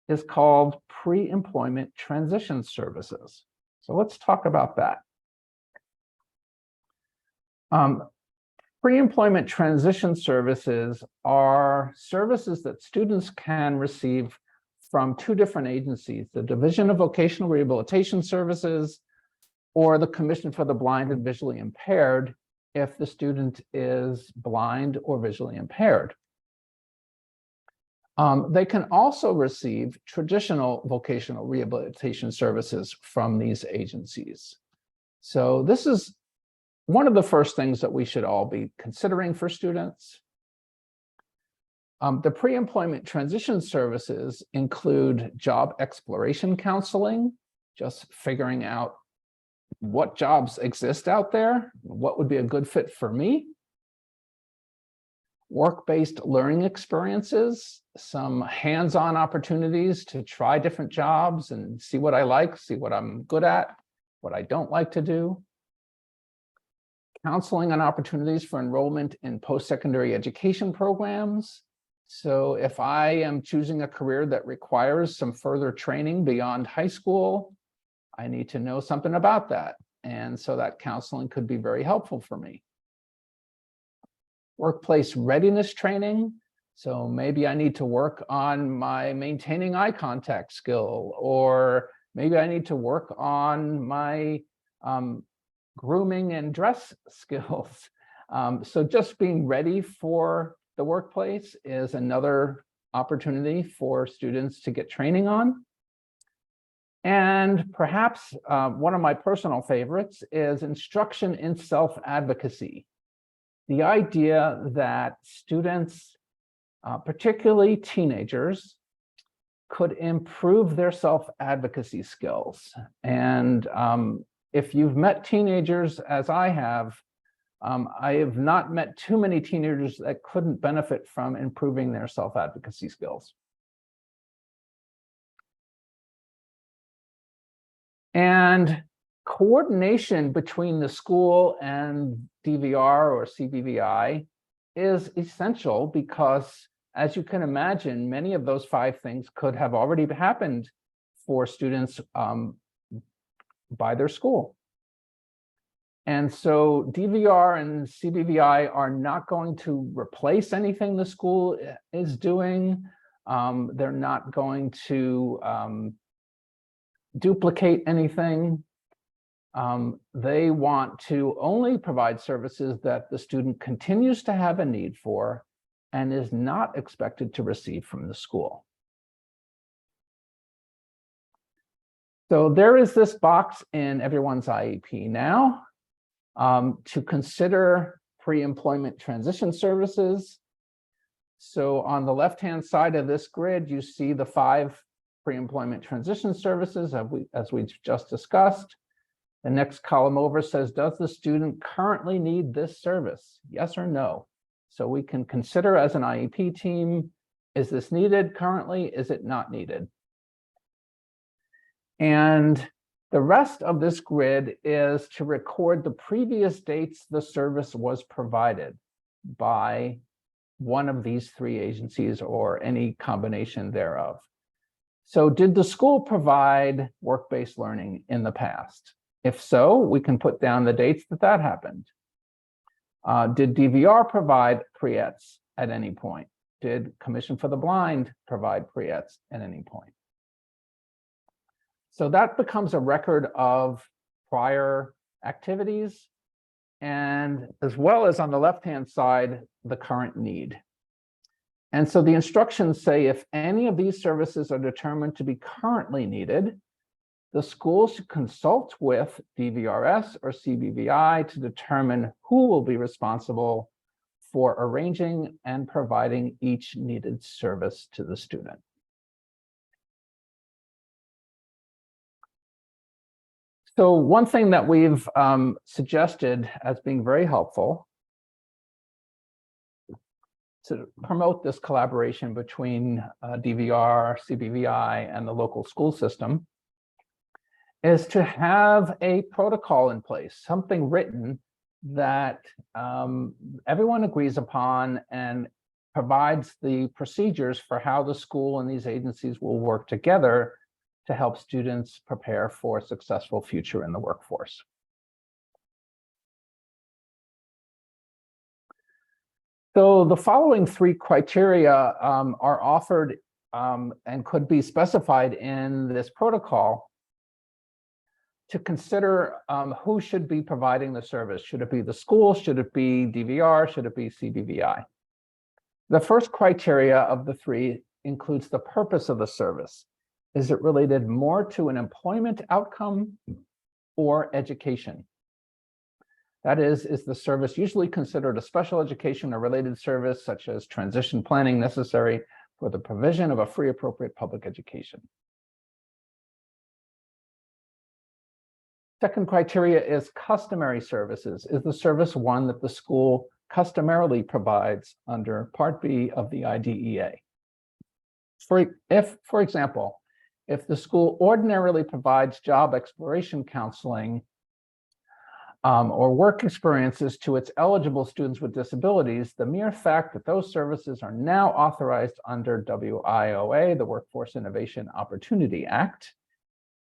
is called pre-employment transition services. So let's talk about that. Pre-employment transition services are services that students can receive from two different agencies, the Division of Vocational Rehabilitation Services or the Commission for the Blind and Visually Impaired if the student is blind or visually impaired. They can also receive traditional vocational rehabilitation services from these agencies. So this is one of the first things that we should all be considering for students. The pre-employment transition services include job exploration counseling, just figuring out what jobs exist out there, what would be a good fit for me. Work-based learning experiences, some hands-on opportunities to try different jobs and see what I like, see what I'm good at, what I don't like to do. Counseling on opportunities for enrollment in post-secondary education programs. So if I am choosing a career that requires some further training beyond high school, I need to know something about that. And so that counseling could be very helpful for me. Workplace readiness training. So maybe I need to work on my maintaining eye contact skill, or maybe I need to work on my grooming and dress skills. So just being ready for the workplace is another opportunity for students to get training on. And perhaps one of my personal favorites is instruction in self-advocacy. The idea that students, particularly teenagers, could improve their self-advocacy skills. And if you've met teenagers as I have not met too many teenagers that couldn't benefit from improving their self-advocacy skills. And coordination between the school and DVR or CBVI is essential because, as you can imagine, many of those 5 things could have already happened for students by their school. And so DVR and CBVI are not going to replace anything the school is doing. They're not going to duplicate anything. They want to only provide services that the student continues to have a need for and is not expected to receive from the school. So there is this box in everyone's IEP now to consider pre-employment transition services. So on the left-hand side of this grid, you see the 5 pre-employment transition services as we just discussed. The next column over says, does the student currently need this service? Yes or no? So we can consider as an IEP team, is this needed currently? Is it not needed? And the rest of this grid is to record the previous dates the service was provided by one of these 3 agencies or any combination thereof. So did the school provide work-based learning in the past? If so, we can put down the dates that happened. Did DVR provide pre-ETs at any point? Did Commission for the Blind provide pre-ETs at any point? So that becomes a record of prior activities, and as well as on the left-hand side, the current need. And so the instructions say if any of these services are determined to be currently needed, the school should consult with DVRS or CBVI to determine who will be responsible for arranging and providing each needed service to the student. So one thing that we've suggested as being very helpful to promote this collaboration between DVR, CBVI, and the local school system is to have a protocol in place, something written that everyone agrees upon and provides the procedures for how the school and these agencies will work together to help students prepare for a successful future in the workforce. So the following 3 criteria are offered and could be specified in this protocol to consider who should be providing the service. Should it be the school? Should it be DVR? Should it be CBVI? The first criteria of the three includes the purpose of the service. Is it related more to an employment outcome or education? That is the service usually considered a special education or related service, such as transition planning necessary for the provision of a free, appropriate public education? Second criteria is customary services. Is the service one that the school customarily provides under Part B of the IDEA? For example, if the school ordinarily provides job exploration counseling or work experiences to its eligible students with disabilities, the mere fact that those services are now authorized under WIOA, the Workforce Innovation Opportunity Act,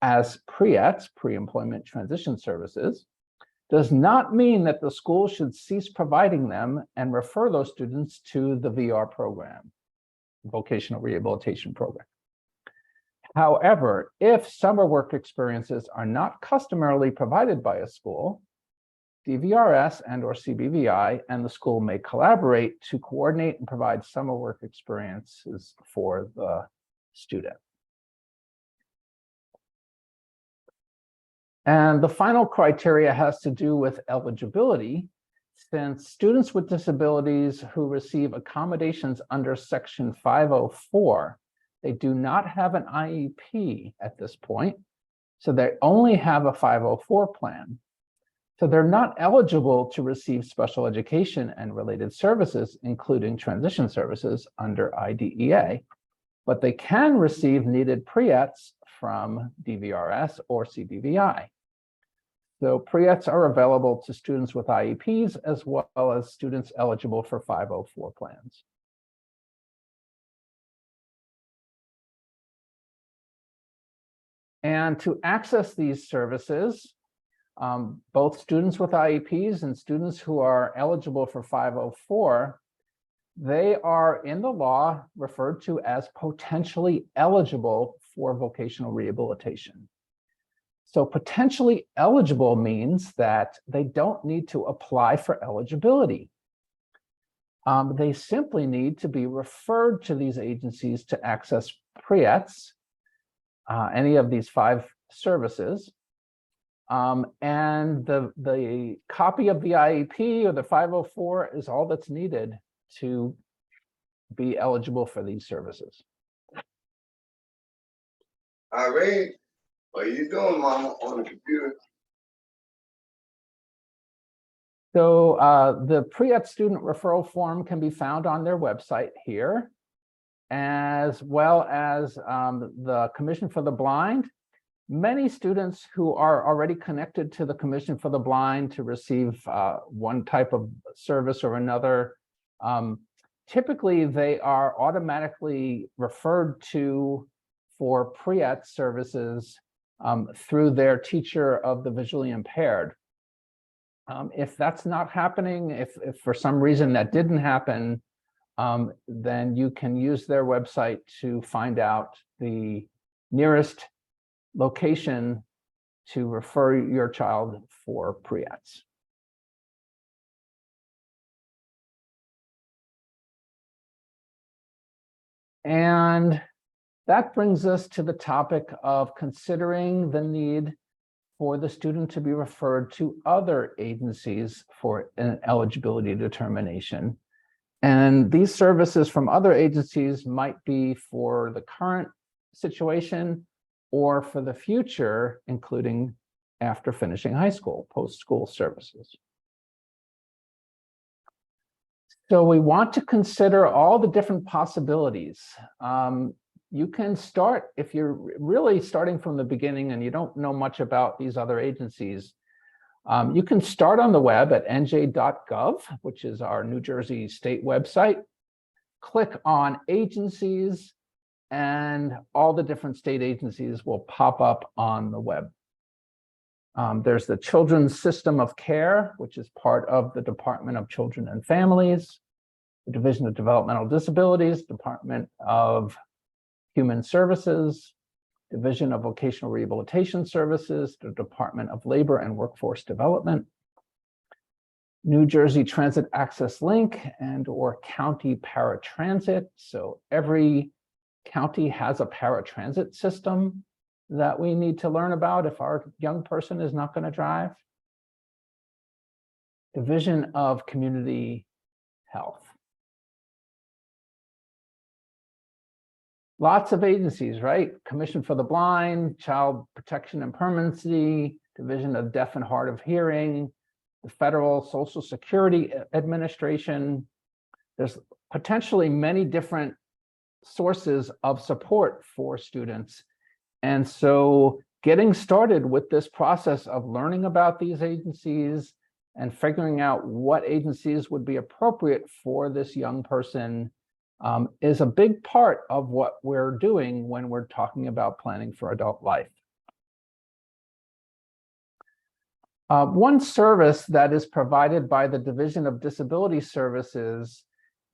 as PREATs, pre-employment transition services, does not mean that the school should cease providing them and refer those students to the VR program, vocational rehabilitation program. However, if summer work experiences are not customarily provided by a school, DVRS and/or CBVI and the school may collaborate to coordinate and provide summer work experiences for the student. And the final criteria has to do with eligibility, since students with disabilities who receive accommodations under Section 504, they do not have an IEP at this point, so they only have a 504 plan. So they're not eligible to receive special education and related services, including transition services under IDEA, but they can receive needed PREATs from DVRS or CBVI. So PREATs are available to students with IEPs as well as students eligible for 504 plans. And to access these services, both students with IEPs and students who are eligible for 504, they are in the law referred to as potentially eligible for vocational rehabilitation. So potentially eligible means that they don't need to apply for eligibility. They simply need to be referred to these agencies to access PREATs, any of these 5 services. And the copy of the IEP or the 504 is all that's needed to be eligible for these services. Irene, what are you doing, Mama, on the computer? So the PREAT student referral form can be found on their website here, as well as the Commission for the Blind. Many students who are already connected to the Commission for the Blind to receive one type of service or another, typically they are automatically referred to for PREAT services through their teacher of the visually impaired. If that's not happening, if for some reason that didn't happen, then you can use their website to find out the nearest location to refer your child for PREATs. And that brings us to the topic of considering the need for the student to be referred to other agencies for an eligibility determination. And these services from other agencies might be for the current situation or for the future, including after finishing high school, post-school services. So we want to consider all the different possibilities. You can start, if you're really starting from the beginning and you don't know much about these other agencies, you can start on the web at nj.gov, which is our New Jersey state website, click on agencies, and all the different state agencies will pop up on the web. There's the Children's System of Care, which is part of the Department of Children and Families, the Division of Developmental Disabilities, Department of Human Services, Division of Vocational Rehabilitation Services, the Department of Labor and Workforce Development, New Jersey Transit Access Link and/or county paratransit. So every county has a paratransit system that we need to learn about if our young person is not going to drive. Division of Community Health. Lots of agencies, right? Commission for the Blind, Child Protection and Permanency, Division of Deaf and Hard of Hearing, the Federal Social Security Administration. There's potentially many different sources of support for students. And so getting started with this process of learning about these agencies and figuring out what agencies would be appropriate for this young person is a big part of what we're doing when we're talking about planning for adult life. One service that is provided by the Division of Disability Services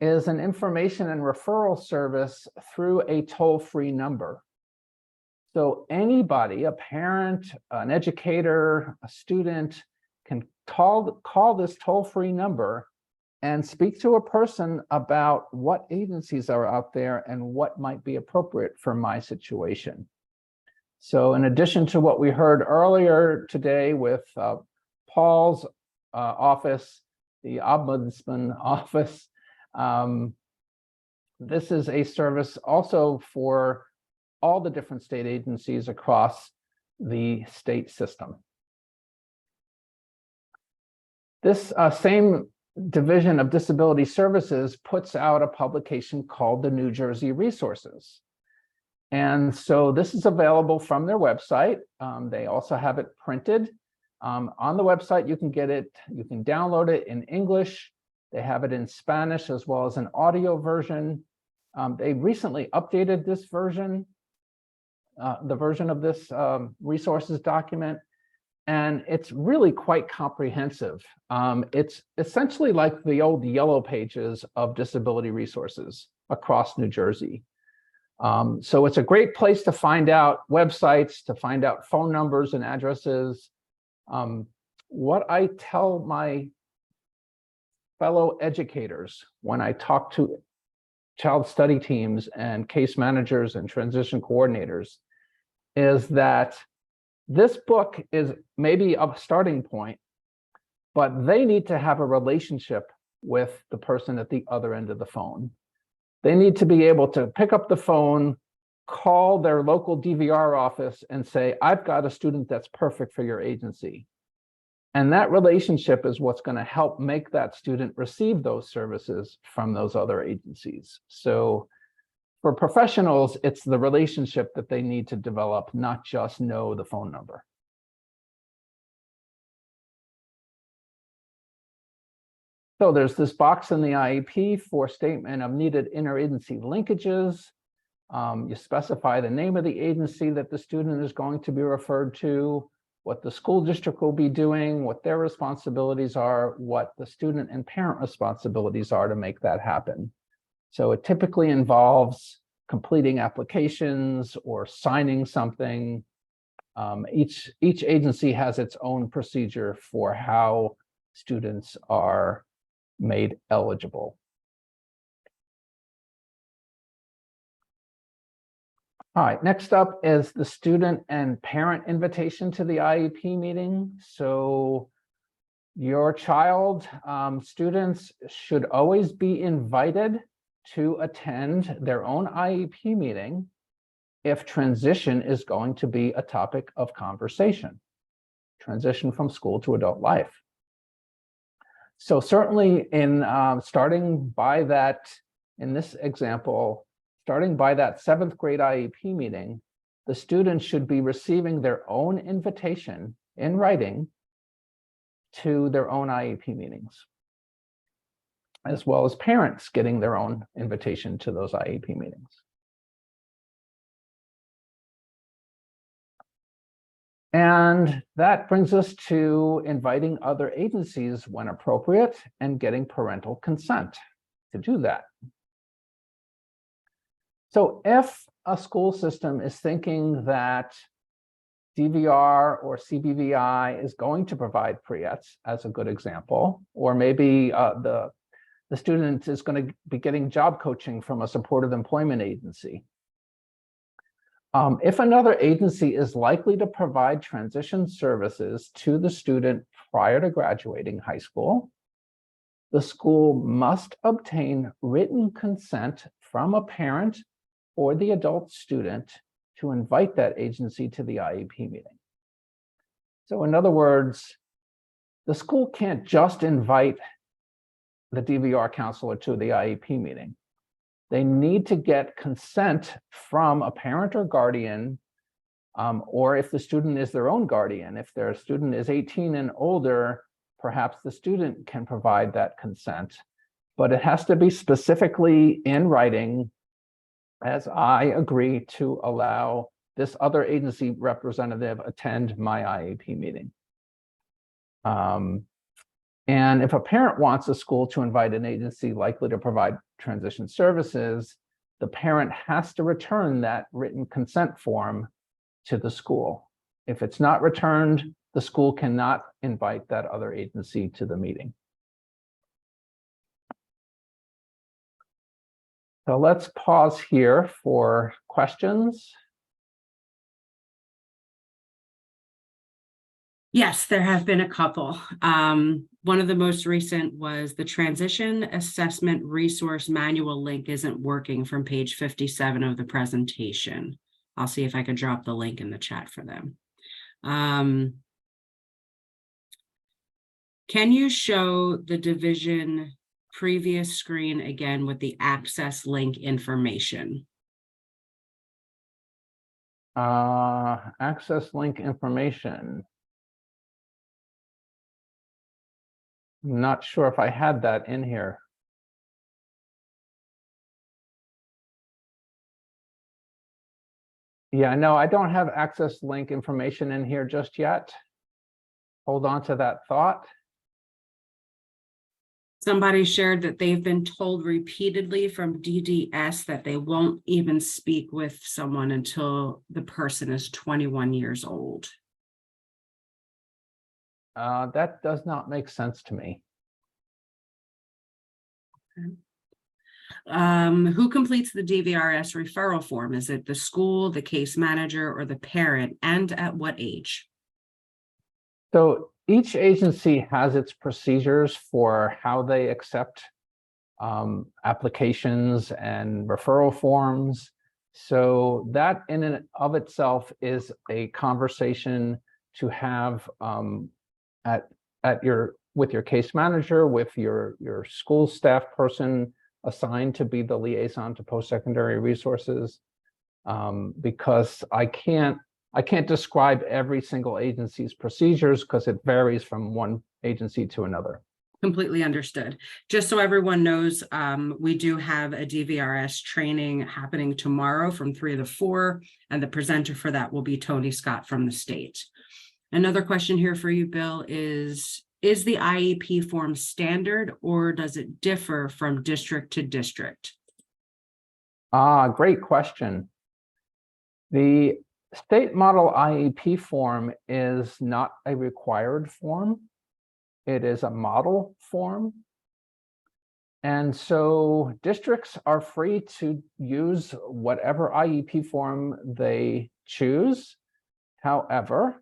is an information and referral service through a toll-free number. So anybody, a parent, an educator, a student, can call this toll-free number and speak to a person about what agencies are out there and what might be appropriate for my situation. So in addition to what we heard earlier today with Paul's office, the Ombudsman office, this is a service also for all the different state agencies across the state system. This same Division of Disability Services puts out a publication called the New Jersey Resources. And so this is available from their website. They also have it printed. On the website, you can get it, you can download it in English. They have it in Spanish as well as an audio version. They recently updated this version, the version of this resources document, and it's really quite comprehensive. It's essentially like the old yellow pages of disability resources across New Jersey. So it's a great place to find out websites, to find out phone numbers and addresses. What I tell my fellow educators when I talk to child study teams and case managers and transition coordinators is that this book is maybe a starting point, but they need to have a relationship with the person at the other end of the phone. They need to be able to pick up the phone, call their local DVR office and say, I've got a student that's perfect for your agency. And that relationship is what's going to help make that student receive those services from those other agencies. So for professionals, it's the relationship that they need to develop, not just know the phone number. So there's this box in the IEP for statement of needed interagency linkages. You specify the name of the agency that the student is going to be referred to, what the school district will be doing, what their responsibilities are, what the student and parent responsibilities are to make that happen. So it typically involves completing applications or signing something. Each agency has its own procedure for how students are made eligible. All right, next up is the student and parent invitation to the IEP meeting. So your child, students should always be invited to attend their own IEP meeting if transition is going to be a topic of conversation, transition from school to adult life. So certainly in starting by that, in this example, starting by that 7th grade IEP meeting, the students should be receiving their own invitation in writing to their own IEP meetings, as well as parents getting their own invitation to those IEP meetings. And that brings us to inviting other agencies when appropriate and getting parental consent to do that. So if a school system is thinking that DVR or CBVI is going to provide pre-ETs, as a good example, or maybe the student is going to be getting job coaching from a supportive employment agency. If another agency is likely to provide transition services to the student prior to graduating high school, the school must obtain written consent from a parent or the adult student to invite that agency to the IEP meeting. So in other words, the school can't just invite the DVR counselor to the IEP meeting. They need to get consent from a parent or guardian, or if the student is their own guardian, if their student is 18 and older, perhaps the student can provide that consent, but it has to be specifically in writing, as I agree to allow this other agency representative attend my IEP meeting. And if a parent wants a school to invite an agency likely to provide transition services, the parent has to return that written consent form to the school. If it's not returned, the school cannot invite that other agency to the meeting. So let's pause here for questions. Yes, there have been a couple. One of the most recent was the Transition Assessment Resource Manual link isn't working from page 57 of the presentation. I'll see if I can drop the link in the chat for them. Can you show the division previous screen again with the access link information? Access link information. I'm not sure if I had that in here. Yeah, no, I don't have access link information in here just yet. Hold on to that thought. Somebody shared that they've been told repeatedly from DDS that they won't even speak with someone until the person is 21 years old. That does not make sense to me. Who completes the DVRS referral form? Is it the school, the case manager, or the parent, and at what age? So each agency has its procedures for how they accept applications and referral forms. So that in and of itself is a conversation to have with your case manager, with your school staff person assigned to be the liaison to post-secondary resources, because I can't describe every single agency's procedures because it varies from one agency to another. Completely understood. Just so everyone knows, we do have a DVRS training happening tomorrow from 3 to 4, and the presenter for that will be Tony Scott from the state. Another question here for you, Bill, is the IEP form standard or does it differ from district to district? Great question. The state model IEP form is not a required form. It is a model form. And so districts are free to use whatever IEP form they choose. However,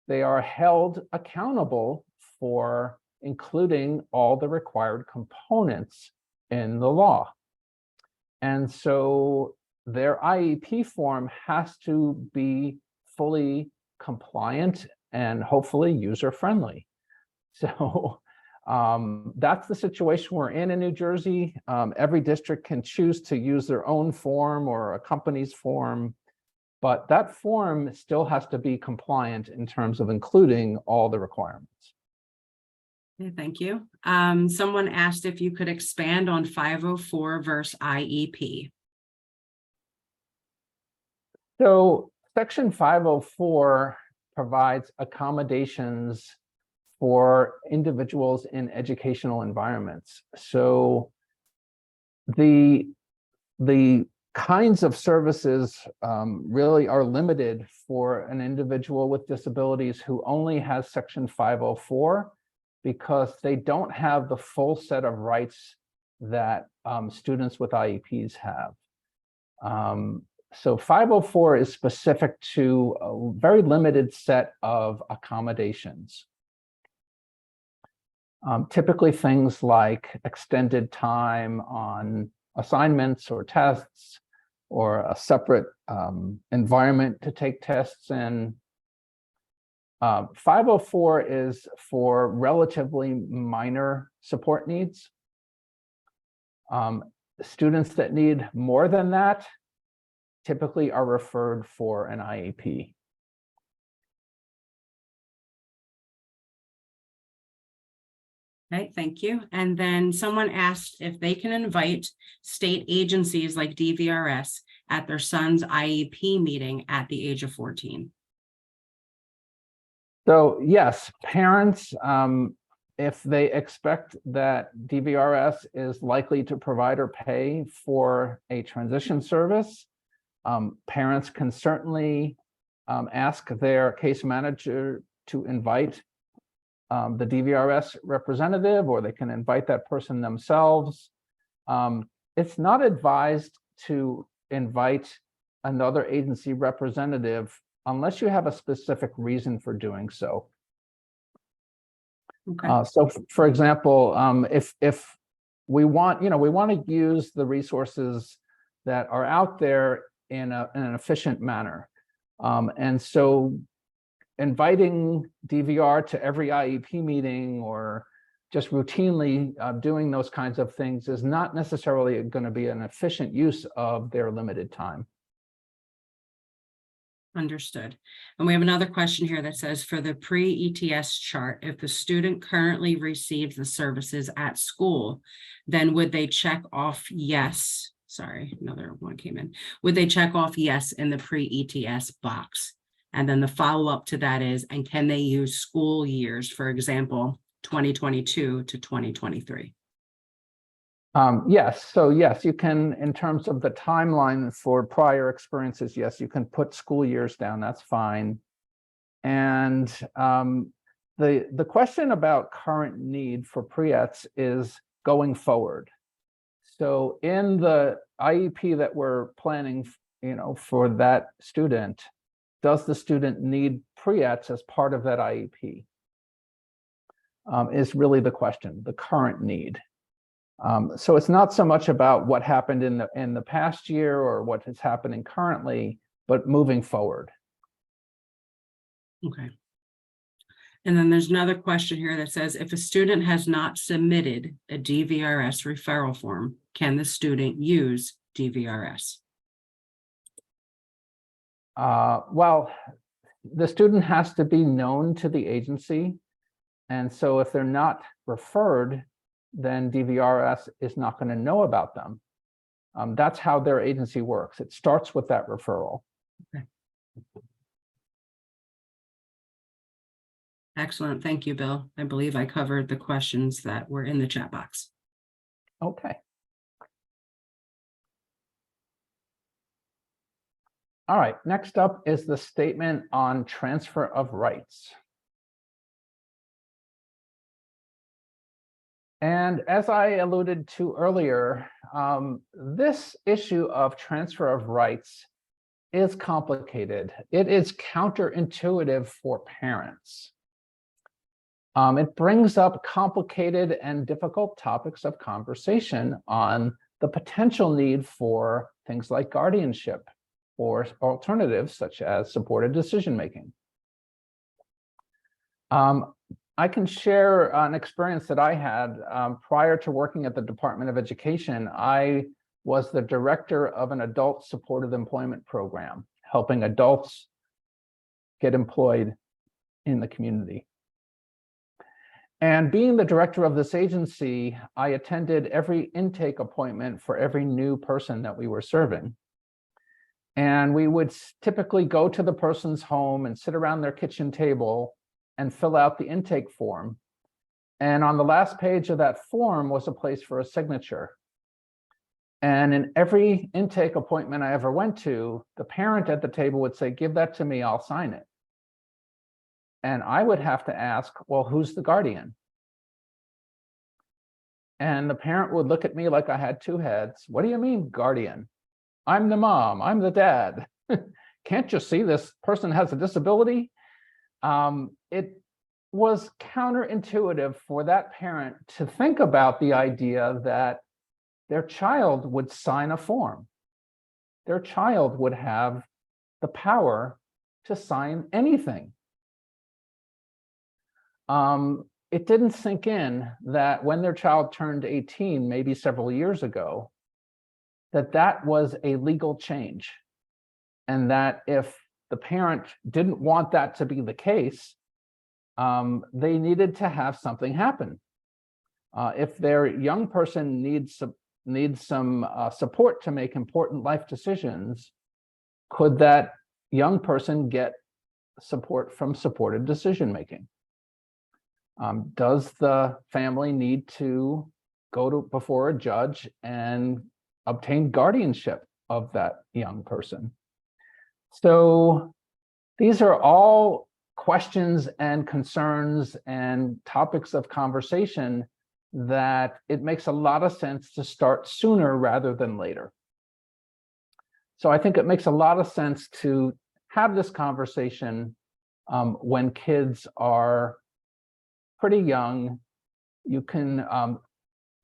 they are held accountable for including all the required components in the law. And so their IEP form has to be fully compliant and hopefully user-friendly. So that's the situation we're in New Jersey. Every district can choose to use their own form or a company's form, but that form still has to be compliant in terms of including all the requirements. Okay, thank you. Someone asked if you could expand on 504 versus IEP. So Section 504 provides accommodations for individuals in educational environments. So the kinds of services really are limited for an individual with disabilities who only has Section 504, because they don't have the full set of rights that students with IEPs have. So 504 is specific to a very limited set of accommodations. Typically things like extended time on assignments or tests, or a separate environment to take tests in. 504 is for relatively minor support needs. Students that need more than that typically are referred for an IEP. Okay, thank you. And then someone asked if they can invite state agencies like DVRS at their son's IEP meeting at the age of 14. So yes, parents, if they expect that DVRS is likely to provide or pay for a transition service, parents can certainly ask their case manager to invite the DVRS representative, or they can invite that person themselves. It's not advised to invite another agency representative unless you have a specific reason for doing so. Okay. So for example, if we want, we want to use the resources that are out there in an efficient manner. And so inviting DVR to every IEP meeting, or just routinely doing those kinds of things, is not necessarily going to be an efficient use of their limited time. Understood. And we have another question here that says, for the pre-ETS chart, if the student currently receives the services at school, then would they check off yes? Sorry, another one came in. Would they check off yes in the pre-ETS box? And then the follow-up to that is, and can they use school years, for example, 2022 to 2023? Yes, so yes, you can, in terms of the timeline for prior experiences, yes, you can put school years down, that's fine. And the question about current need for pre-ETS is going forward. So in the IEP that we're planning, for that student, does the student need pre-ETS as part of that IEP? Is really the question, the current need. So it's not so much about what happened in the past year or what is happening currently, but moving forward. Okay. And then there's another question here that says, if a student has not submitted a DVRS referral form, can the student use DVRS? Well, the student has to be known to the agency. And so if they're not referred, then DVRS is not going to know about them. That's how their agency works. It starts with that referral. Okay. Excellent. Thank you, Bill. I believe I covered the questions that were in the chat box. Okay. All right, next up is the statement on transfer of rights. And as I alluded to earlier, this issue of transfer of rights is complicated. It is counterintuitive for parents. It brings up complicated and difficult topics of conversation on the potential need for things like guardianship or alternatives such as supported decision-making. I can share an experience that I had prior to working at the Department of Education. I was the director of an adult supported employment program, helping adults get employed in the community. And being the director of this agency, I attended every intake appointment for every new person that we were serving. And we would typically go to the person's home and sit around their kitchen table and fill out the intake form. And on the last page of that form was a place for a signature. And in every intake appointment I ever went to, the parent at the table would say, give that to me, I'll sign it. And I would have to ask, well, who's the guardian? And the parent would look at me like I had two heads. What do you mean, guardian? I'm the mom, I'm the dad. Can't you see this person has a disability? It was counterintuitive for that parent to think about the idea that their child would sign a form. Their child would have the power to sign anything. It didn't sink in that when their child turned 18, maybe several years ago, that was a legal change. And that if the parent didn't want that to be the case, they needed to have something happen. If their young person needs some support to make important life decisions, could that young person get support from supported decision making? Does the family need to go before a judge and obtain guardianship of that young person? So these are all questions and concerns and topics of conversation that it makes a lot of sense to start sooner rather than later. So I think it makes a lot of sense to have this conversation when kids are pretty young. You can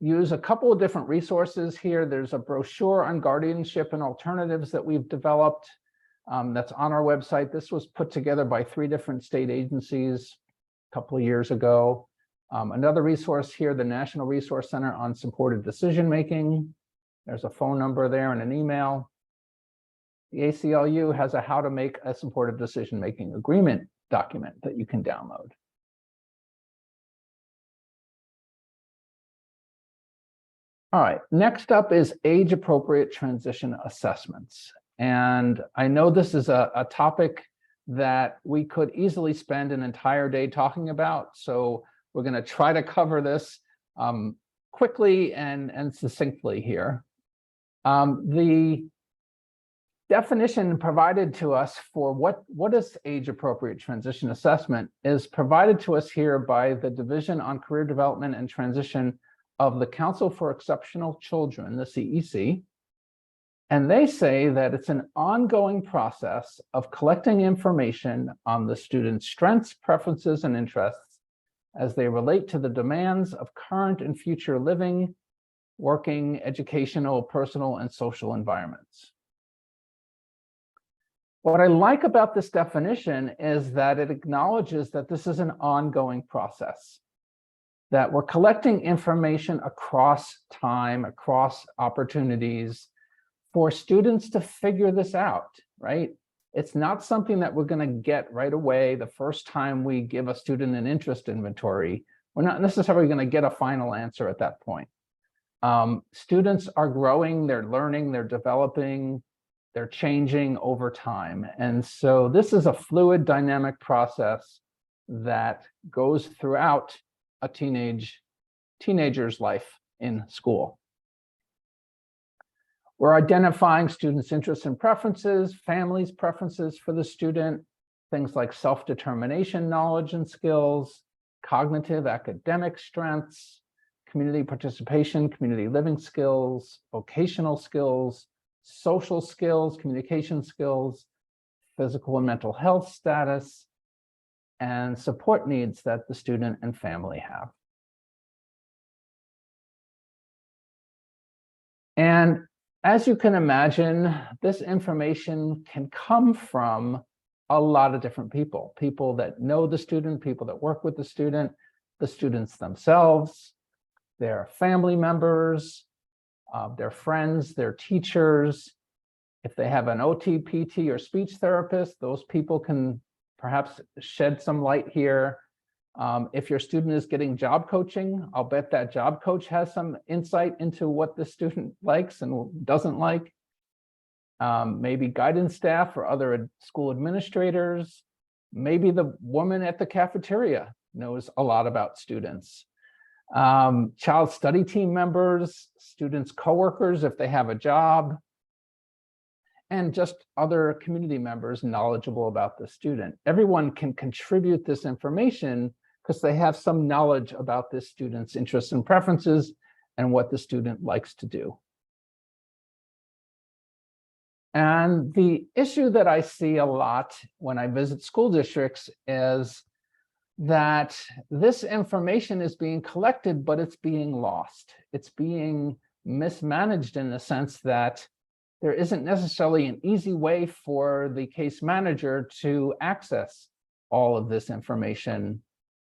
use a couple of different resources here. There's a brochure on guardianship and alternatives that we've developed that's on our website. This was put together by 3 different state agencies a couple of years ago. Another resource here, the National Resource Center on Supported Decision Making. There's a phone number there and an email. The ACLU has a how to make a supported decision making agreement document that you can download. All right, next up is age-appropriate transition assessments. And I know this is a topic that we could easily spend an entire day talking about. So we're going to try to cover this quickly and succinctly here. The definition provided to us for what is age-appropriate transition assessment is provided to us here by the Division on Career Development and Transition of the Council for Exceptional Children, the CEC. And they say that it's an ongoing process of collecting information on the student's strengths, preferences, and interests as they relate to the demands of current and future living, working, educational, personal, and social environments. What I like about this definition is that it acknowledges that this is an ongoing process, that we're collecting information across time, across opportunities for students to figure this out, right? It's not something that we're going to get right away the first time we give a student an interest inventory. We're not necessarily going to get a final answer at that point. Students are growing, they're learning, they're developing, they're changing over time. And so this is a fluid, dynamic process that goes throughout a teenager's life in school. We're identifying students' interests and preferences, families' preferences for the student, things like self-determination, knowledge and skills, cognitive, academic strengths, community participation, community living skills, vocational skills, social skills, communication skills, physical and mental health status, and support needs that the student and family have. And as you can imagine, this information can come from a lot of different people, people that know the student, people that work with the students themselves, their family members, their friends, their teachers. If they have an OT, PT, or speech therapist, those people can perhaps shed some light here. If your student is getting job coaching, I'll bet that job coach has some insight into what the student likes and doesn't like. Maybe guidance staff or other school administrators. Maybe the woman at the cafeteria knows a lot about students. child study team members, students' coworkers if they have a job, and just other community members knowledgeable about the student. Everyone can contribute this information because they have some knowledge about this student's interests and preferences and what the student likes to do. And the issue that I see a lot when I visit school districts is that this information is being collected, but it's being lost. It's being mismanaged in the sense that there isn't necessarily an easy way for the case manager to access all of this information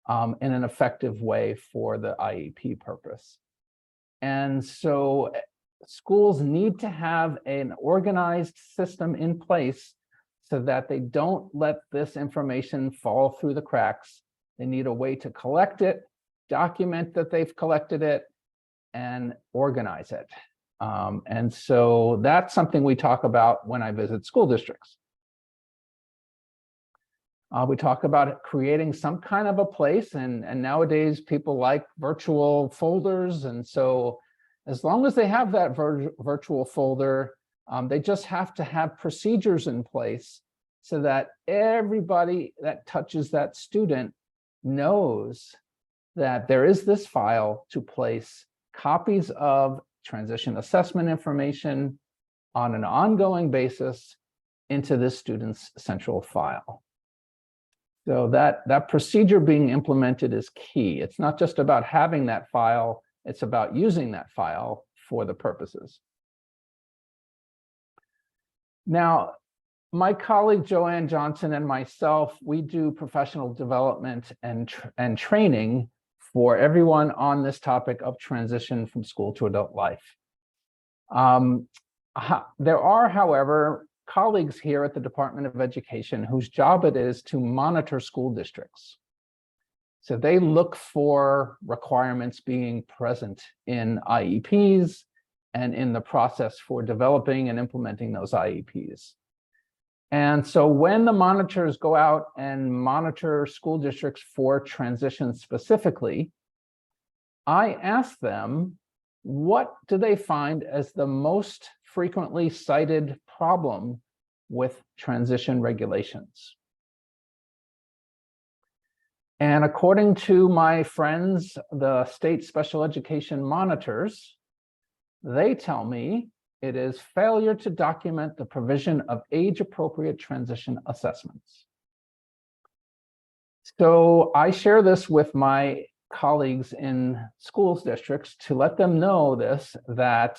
in an effective way for the IEP purpose. And so schools need to have an organized system in place so that they don't let this information fall through the cracks. They need a way to collect it, document that they've collected it, and organize it. And so that's something we talk about when I visit school districts. We talk about creating some kind of a place, and nowadays people like virtual folders. And so as long as they have that virtual folder, they just have to have procedures in place so that everybody that touches that student knows that there is this file to place copies of transition assessment information on an ongoing basis into this student's central file. So that procedure being implemented is key. It's not just about having that file, it's about using that file for the purposes. Now, my colleague Joanne Johnson and myself, we do professional development and training for everyone on this topic of transition from school to adult life. There are, however, colleagues here at the Department of Education whose job it is to monitor school districts. So they look for requirements being present in IEPs and in the process for developing and implementing those IEPs. And so when the monitors go out and monitor school districts for transition specifically, I ask them, what do they find as the most frequently cited problem with transition regulations? And according to my friends, the state special education monitors, they tell me it is failure to document the provision of age-appropriate transition assessments. So I share this with my colleagues in schools districts to let them know this, that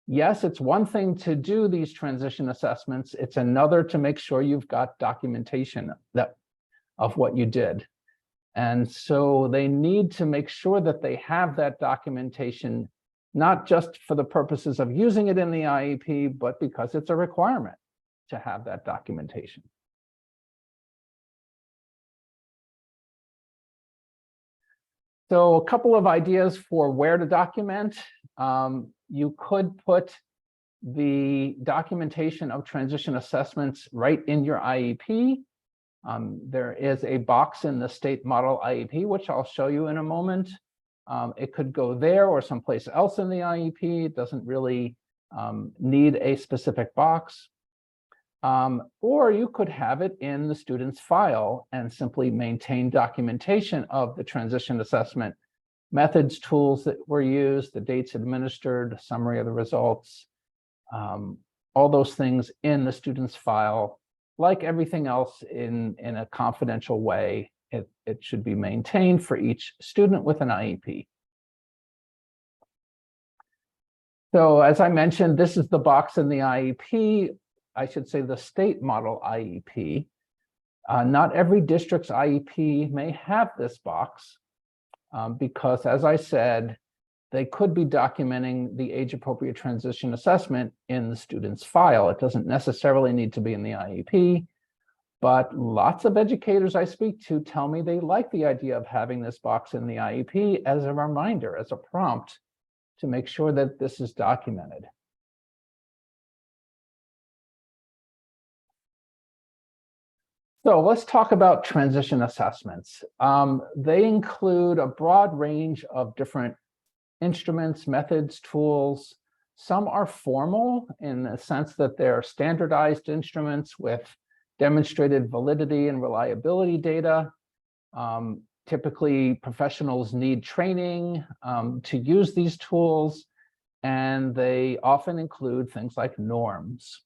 yes, it's one thing to do these transition assessments, it's another to make sure you've got documentation of what you did. And so they need to make sure that they have that documentation, not just for the purposes of using it in the IEP, but because it's a requirement to have that documentation. So a couple of ideas for where to document. You could put the documentation of transition assessments right in your IEP. There is a box in the state model IEP, which I'll show you in a moment. It could go there or someplace else in the IEP. It doesn't really need a specific box. Or you could have it in the student's file and simply maintain documentation of the transition assessment methods, tools that were used, the dates administered, a summary of the results, all those things in the student's file. Like everything else in a confidential way, it should be maintained for each student with an IEP. So as I mentioned, this is the box in the IEP. I should say the state model IEP. Not every district's IEP may have this box because, as I said, they could be documenting the age-appropriate transition assessment in the student's file. It doesn't necessarily need to be in the IEP, but lots of educators I speak to tell me they like the idea of having this box in the IEP as a reminder, as a prompt to make sure that this is documented. So let's talk about transition assessments. They include a broad range of different instruments, methods, tools. Some are formal in the sense that they're standardized instruments with demonstrated validity and reliability data. Typically, professionals need training to use these tools, and they often include things like norms.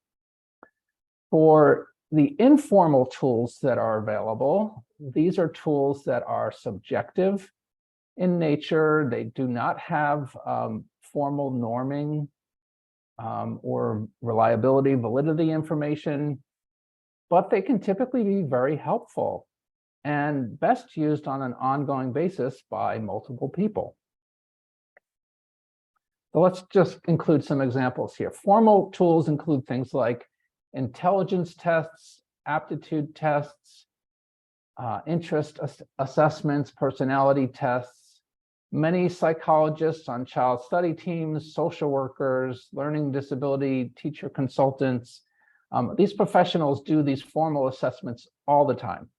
For the informal tools that are available, these are tools that are subjective in nature. They do not have formal norming or reliability, validity information, but they can typically be very helpful and best used on an ongoing basis by multiple people. So let's just include some examples here. Formal tools include things like intelligence tests, aptitude tests, interest assessments, personality tests. Many psychologists on child study teams, social workers, learning disability teacher consultants, these professionals do these formal assessments all the time.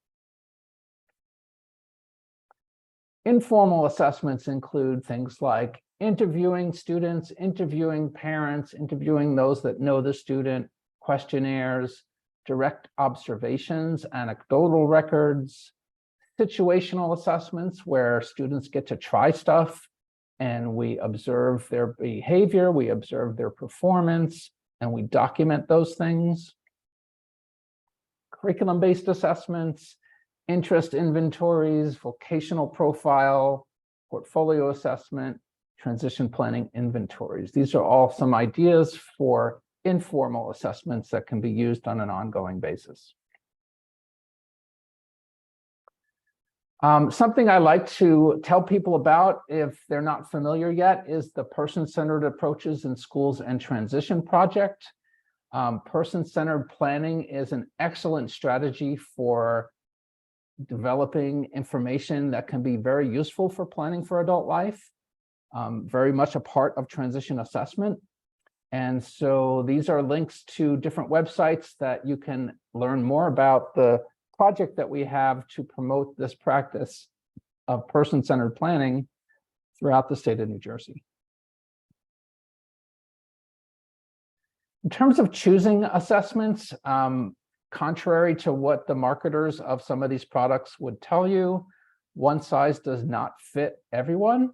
Informal assessments include things like interviewing students, interviewing parents, interviewing those that know the student, questionnaires, direct observations, anecdotal records, situational assessments where students get to try stuff and we observe their behavior, we observe their performance, and we document those things. Curriculum-based assessments, interest inventories, vocational profile, portfolio assessment, transition planning inventories. These are all some ideas for informal assessments that can be used on an ongoing basis. Something I like to tell people about if they're not familiar yet is the Person-Centered Approaches in Schools and Transition project. Person-centered planning is an excellent strategy for developing information that can be very useful for planning for adult life, very much a part of transition assessment. And so these are links to different websites that you can learn more about the project that we have to promote this practice of person-centered planning throughout the state of New Jersey. In terms of choosing assessments, contrary to what the marketers of some of these products would tell you, one size does not fit everyone.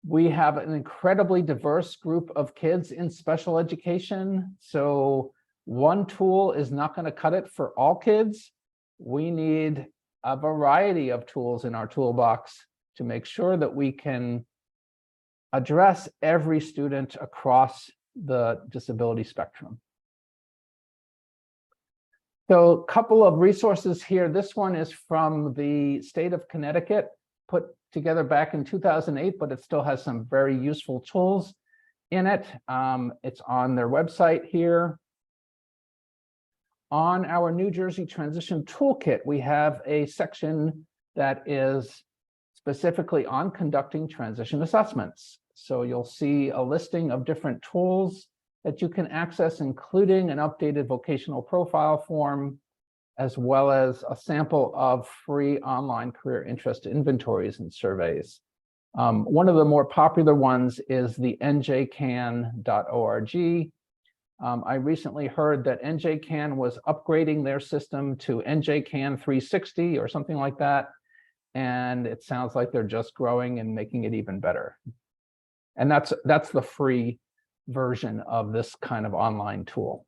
We have an incredibly diverse group of kids in special education. So one tool is not going to cut it for all kids. We need a variety of tools in our toolbox to make sure that we can address every student across the disability spectrum. So a couple of resources here. This one is from the state of Connecticut, put together back in 2008, but it still has some very useful tools in it. It's on their website here. On our New Jersey Transition Toolkit, we have a section that is specifically on conducting transition assessments. So you'll see a listing of different tools that you can access, including an updated vocational profile form, as well as a sample of free online career interest inventories and surveys. One of the more popular ones is the njcan.org. I recently heard that NJCAN was upgrading their system to NJCAN 360 or something like that. And it sounds like they're just growing and making it even better. And that's the free version of this kind of online tool.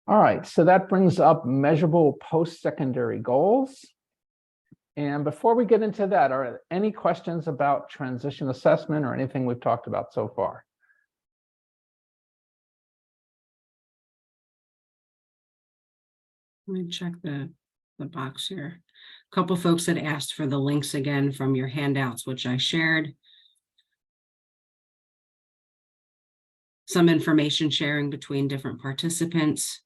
All right, so that brings up measurable post-secondary goals. And before we get into that, are there any questions about transition assessment or anything we've talked about so far? Let me check the box here. A couple folks had asked for the links again from your handouts, which I shared. Some information sharing between different participants.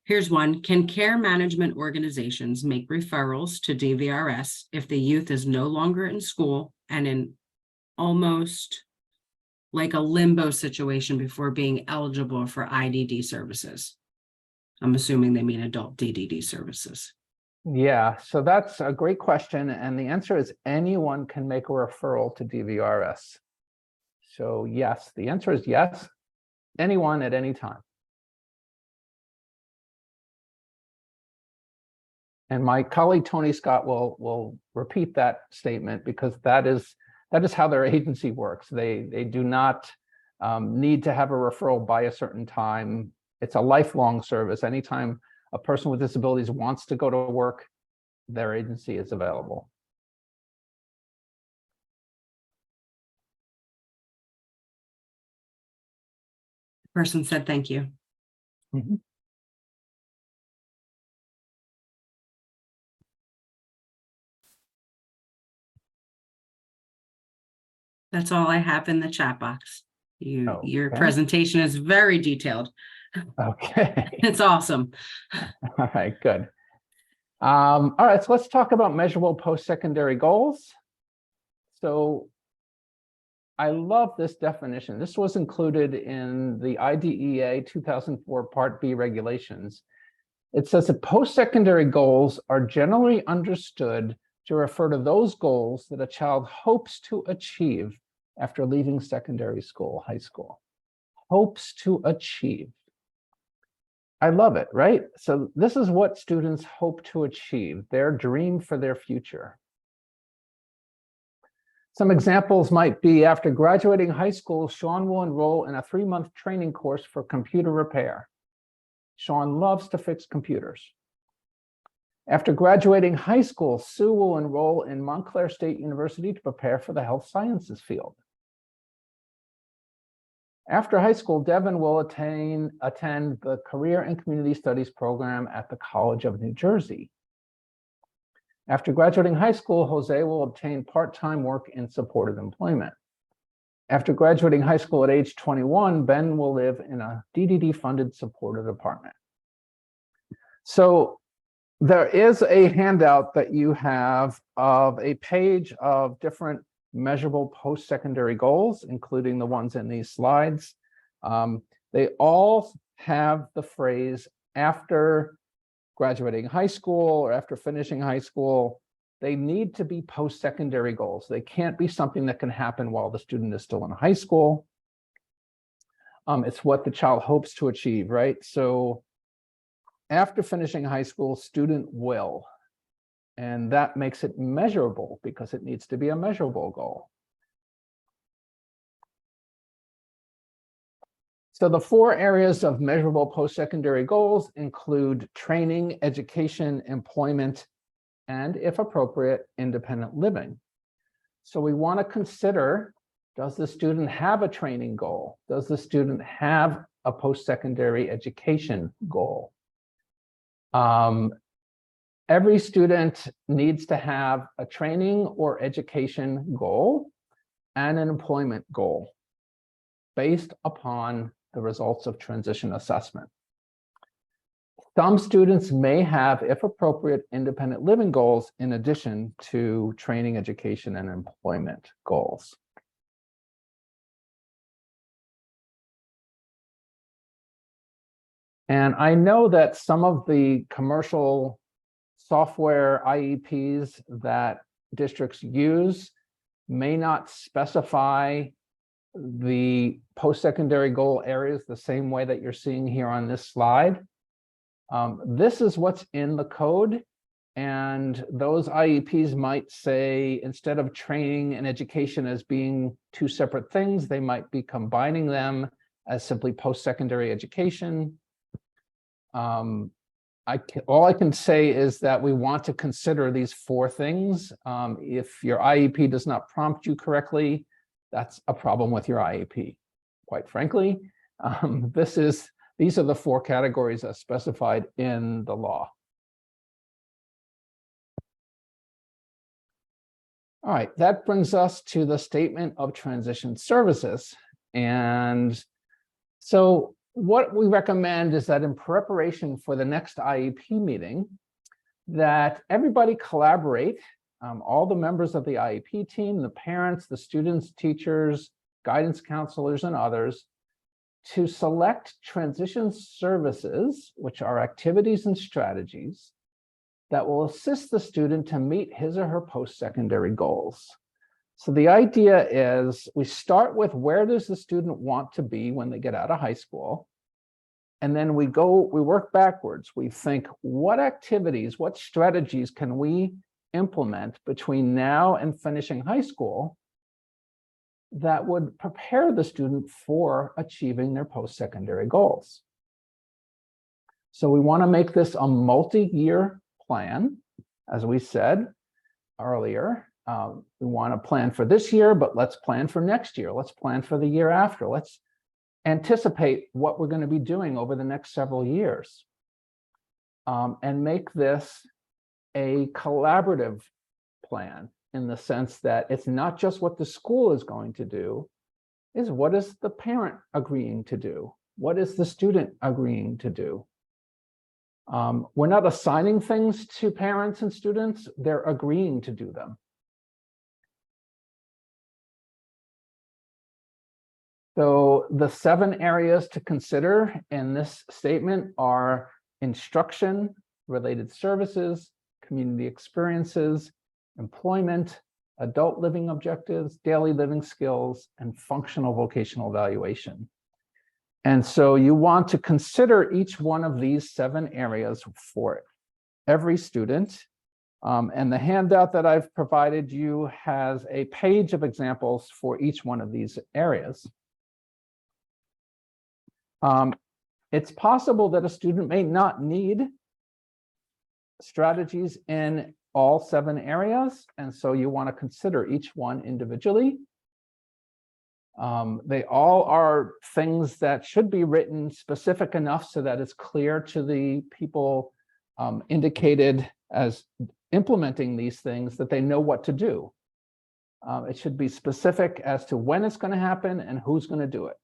Here's one. Can care management organizations make referrals to DVRS if the youth is no longer in school and in almost like a limbo situation before being eligible for IDD services? I'm assuming they mean adult DDD services. Yeah, so that's a great question. And the answer is anyone can make a referral to DVRS. So yes, the answer is yes, anyone at any time. And my colleague Tony Scott will repeat that statement, because that is how their agency works. They do not need to have a referral by a certain time. It's a lifelong service. Anytime a person with disabilities wants to go to work, their agency is available. Person said thank you. Mhm. That's all I have in the chat box. Your Okay. presentation is very detailed. Okay. It's awesome. All right, good. All right, so let's talk about measurable post-secondary goals. So I love this definition. This was included in the IDEA 2004 Part B regulations. It says that post-secondary goals are generally understood to refer to those goals that a child hopes to achieve after leaving secondary school, high school. Hopes to achieve. I love it, right? So this is what students hope to achieve, their dream for their future. Some examples might be, after graduating high school, Sean will enroll in a 3-month training course for computer repair. Sean loves to fix computers. After graduating high school, Sue will enroll in Montclair State University to prepare for the health sciences field. After high school, Devin will attend the Career and Community Studies program at the College of New Jersey. After graduating high school, Jose will obtain part-time work in supported employment. After graduating high school at age 21, Ben will live in a DDD-funded supported apartment. So there is a handout that you have of a page of different measurable post-secondary goals, including the ones in these slides. They all have the phrase after graduating high school or after finishing high school. They need to be post-secondary goals. They can't be something that can happen while the student is still in high school. It's what the child hopes to achieve, right? So after finishing high school, student will. And that makes it measurable because it needs to be a measurable goal. So the 4 areas of measurable post-secondary goals include training, education, employment, and, if appropriate, independent living. So we want to consider, does the student have a training goal? Does the student have a post-secondary education goal? Every student needs to have a training or education goal and an employment goal based upon the results of transition assessment. Some students may have, if appropriate, independent living goals in addition to training, education, and employment goals. And I know that some of the commercial software IEPs that districts use may not specify the post-secondary goal areas the same way that you're seeing here on this slide. This is what's in the code, and those IEPs might say, instead of training and education as being 2 separate things, they might be combining them as simply post-secondary education. All I can say is that we want to consider these 4 things. If your IEP does not prompt you correctly, that's a problem with your IEP. Quite frankly, these are the 4 categories as specified in the law. All right, that brings us to the statement of transition services. And so what we recommend is that in preparation for the next IEP meeting, that everybody collaborate, all the members of the IEP team, the parents, the students, teachers, guidance counselors, and others to select transition services, which are activities and strategies that will assist the student to meet his or her post-secondary goals. So the idea is we start with where does the student want to be when they get out of high school? And then we work backwards. We think, what activities, what strategies can we implement between now and finishing high school that would prepare the student for achieving their post-secondary goals? So we want to make this a multi-year plan, as we said earlier. We want to plan for this year, but let's plan for next year. Let's plan for the year after. Let's anticipate what we're going to be doing over the next several years, and make this a collaborative plan, in the sense that it's not just what the school is going to do, is what is the parent agreeing to do? What is the student agreeing to do? We're not assigning things to parents and students, they're agreeing to do them. So the 7 areas to consider in this statement are instruction, related services, community experiences, employment, adult living objectives, daily living skills, and functional vocational evaluation. And so you want to consider each one of these 7 areas for every student. And the handout that I've provided you has a page of examples for each one of these areas. It's possible that a student may not need strategies in all 7 areas, and so you want to consider each one individually. They all are things that should be written specific enough so that it's clear to the people indicated as implementing these things that they know what to do. It should be specific as to when it's going to happen and who's going to do it.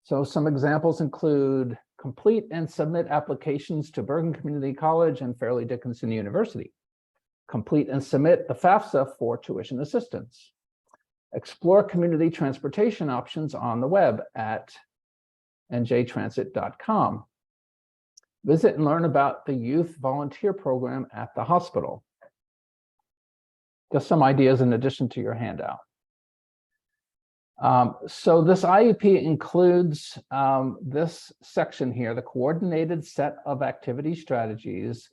So some examples include complete and submit applications to Bergen Community College and Fairleigh Dickinson University. Complete and submit the FAFSA for tuition assistance. Explore community transportation options on the web at njtransit.com. Visit and learn about the youth volunteer program at the hospital. Just some ideas in addition to your handout. So this IEP includes this section here, the coordinated set of activity strategies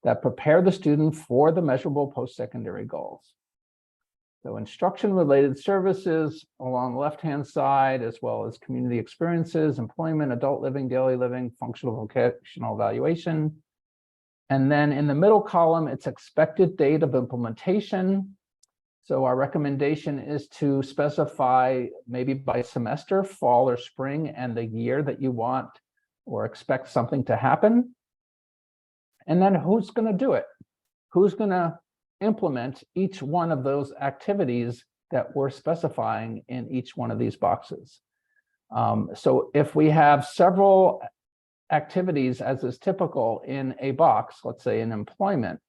that prepare the student for the measurable post-secondary goals. So instruction-related services along the left-hand side, as well as community experiences, employment, adult living, daily living, functional vocational evaluation. And then in the middle column, it's expected date of implementation. So our recommendation is to specify maybe by semester, fall or spring, and the year that you want or expect something to happen. And then who's going to do it? Who's going to implement each one of those activities that we're specifying in each one of these boxes? So if we have several activities, as is typical in a box, let's say in employment,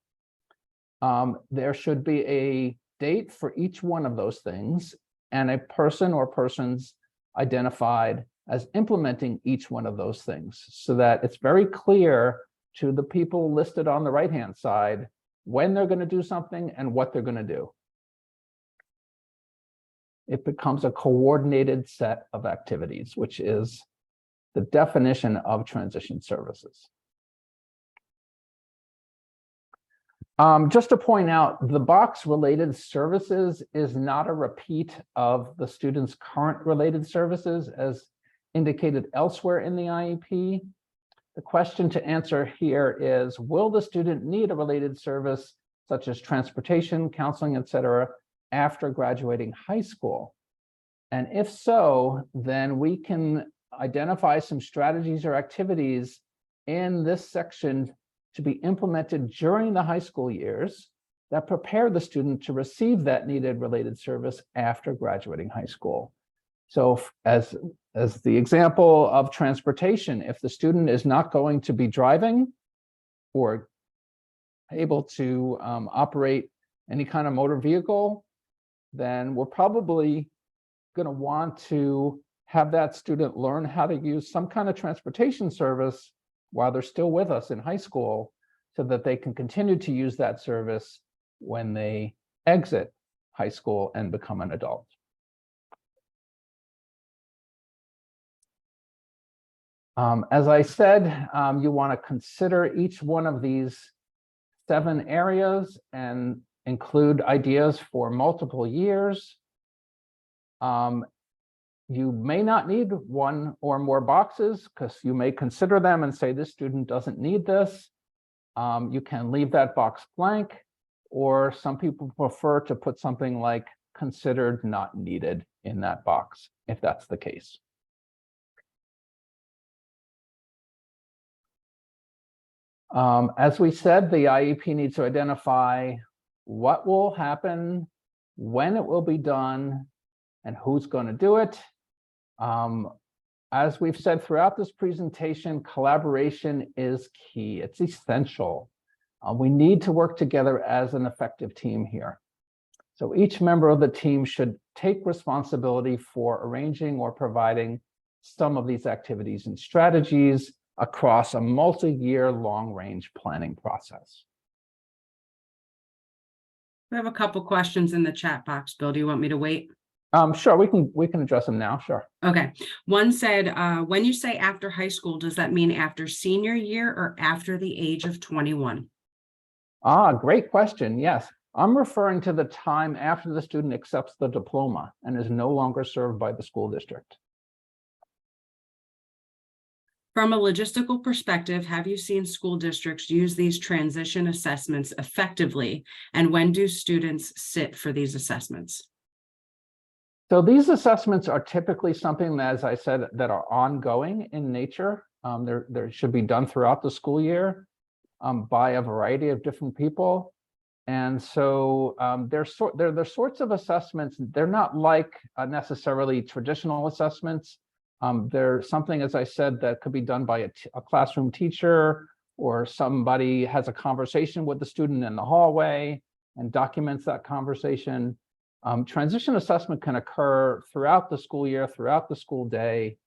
there should be a date for each one of those things and a person or persons identified as implementing each one of those things, so that it's very clear to the people listed on the right-hand side when they're going to do something and what they're going to do. It becomes a coordinated set of activities, which is the definition of transition services. Just to point out, the box related services is not a repeat of the student's current related services as indicated elsewhere in the IEP. The question to answer here is, will the student need a related service such as transportation, counseling, etc., after graduating high school? And if so, then we can identify some strategies or activities in this section to be implemented during the high school years that prepare the student to receive that needed related service after graduating high school. So as the example of transportation, if the student is not going to be driving or able to operate any kind of motor vehicle then we're probably going to want to have that student learn how to use some kind of transportation service while they're still with us in high school, so that they can continue to use that service when they exit high school and become an adult. As I said, you want to consider each one of these 7 areas and include ideas for multiple years. You may not need 1 or more boxes, because you may consider them and say this student doesn't need this. You can leave that box blank, or some people prefer to put something like considered not needed in that box, if that's the case. As we said, the IEP needs to identify what will happen, when it will be done, and who's going to do it. As we've said throughout this presentation, collaboration is key. It's essential. We need to work together as an effective team here. So each member of the team should take responsibility for arranging or providing some of these activities and strategies across a multi-year long-range planning process. We have a couple questions in the chat box. Bill, do you want me to wait? Sure, we can address them now, sure. Okay. One said, when you say after high school, does that mean after senior year or after the age of 21? Great question. Yes, I'm referring to the time after the student accepts the diploma and is no longer served by the school district. From a logistical perspective, have you seen school districts use these transition assessments effectively? And when do students sit for these assessments? So these assessments are typically something that, as I said, that are ongoing in nature. They should be done throughout the school year by a variety of different people. And so they're the sorts of assessments, they're not like necessarily traditional assessments. They're something, as I said, that could be done by a classroom teacher, or somebody has a conversation with the student in the hallway and documents that conversation. Transition assessment can occur throughout the school year, throughout the school day.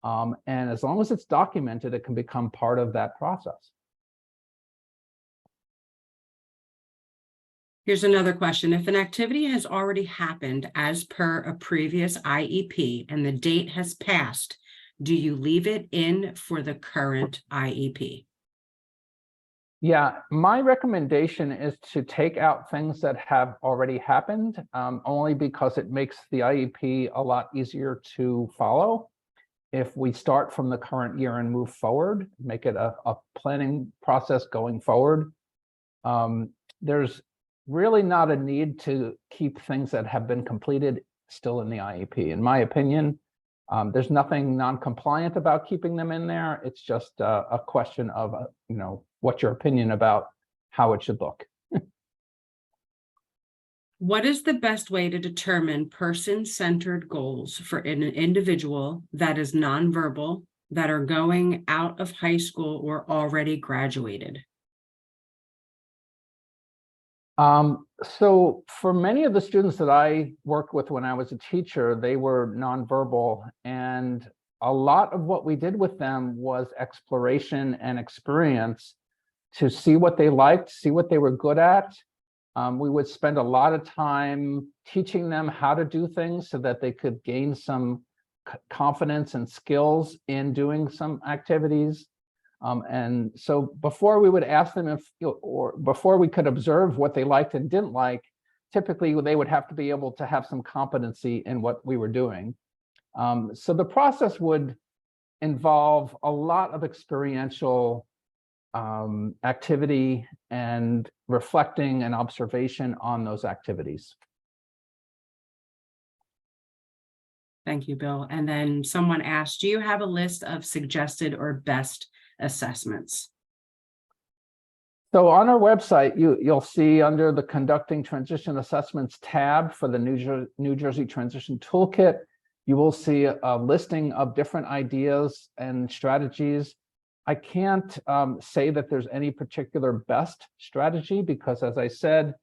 And as long as it's documented, it can become part of that process. Here's another question. If an activity has already happened as per a previous IEP and the date has passed, do you leave it in for the current IEP? Yeah, my recommendation is to take out things that have already happened, only because it makes the IEP a lot easier to follow. If we start from the current year and move forward, make it a planning process going forward, there's really not a need to keep things that have been completed still in the IEP. In my opinion, there's nothing non-compliant about keeping them in there. It's just a question of, what's your opinion about how it should look. What is the best way to determine person-centered goals for an individual that is nonverbal, that are going out of high school or already graduated? So for many of the students that I worked with when I was a teacher, they were nonverbal, and a lot of what we did with them was exploration and experience to see what they liked, see what they were good at. We would spend a lot of time teaching them how to do things so that they could gain some confidence and skills in doing some activities. And so before we would ask them or before we could observe what they liked and didn't like, typically they would have to be able to have some competency in what we were doing. So the process would involve a lot of experiential activity and reflecting and observation on those activities. Thank you, Bill. And then someone asked, do you have a list of suggested or best assessments? So on our website, you'll see under the Conducting Transition Assessments tab for the New Jersey Transition Toolkit, you will see a listing of different ideas and strategies. I can't say that there's any particular best strategy because, as I said,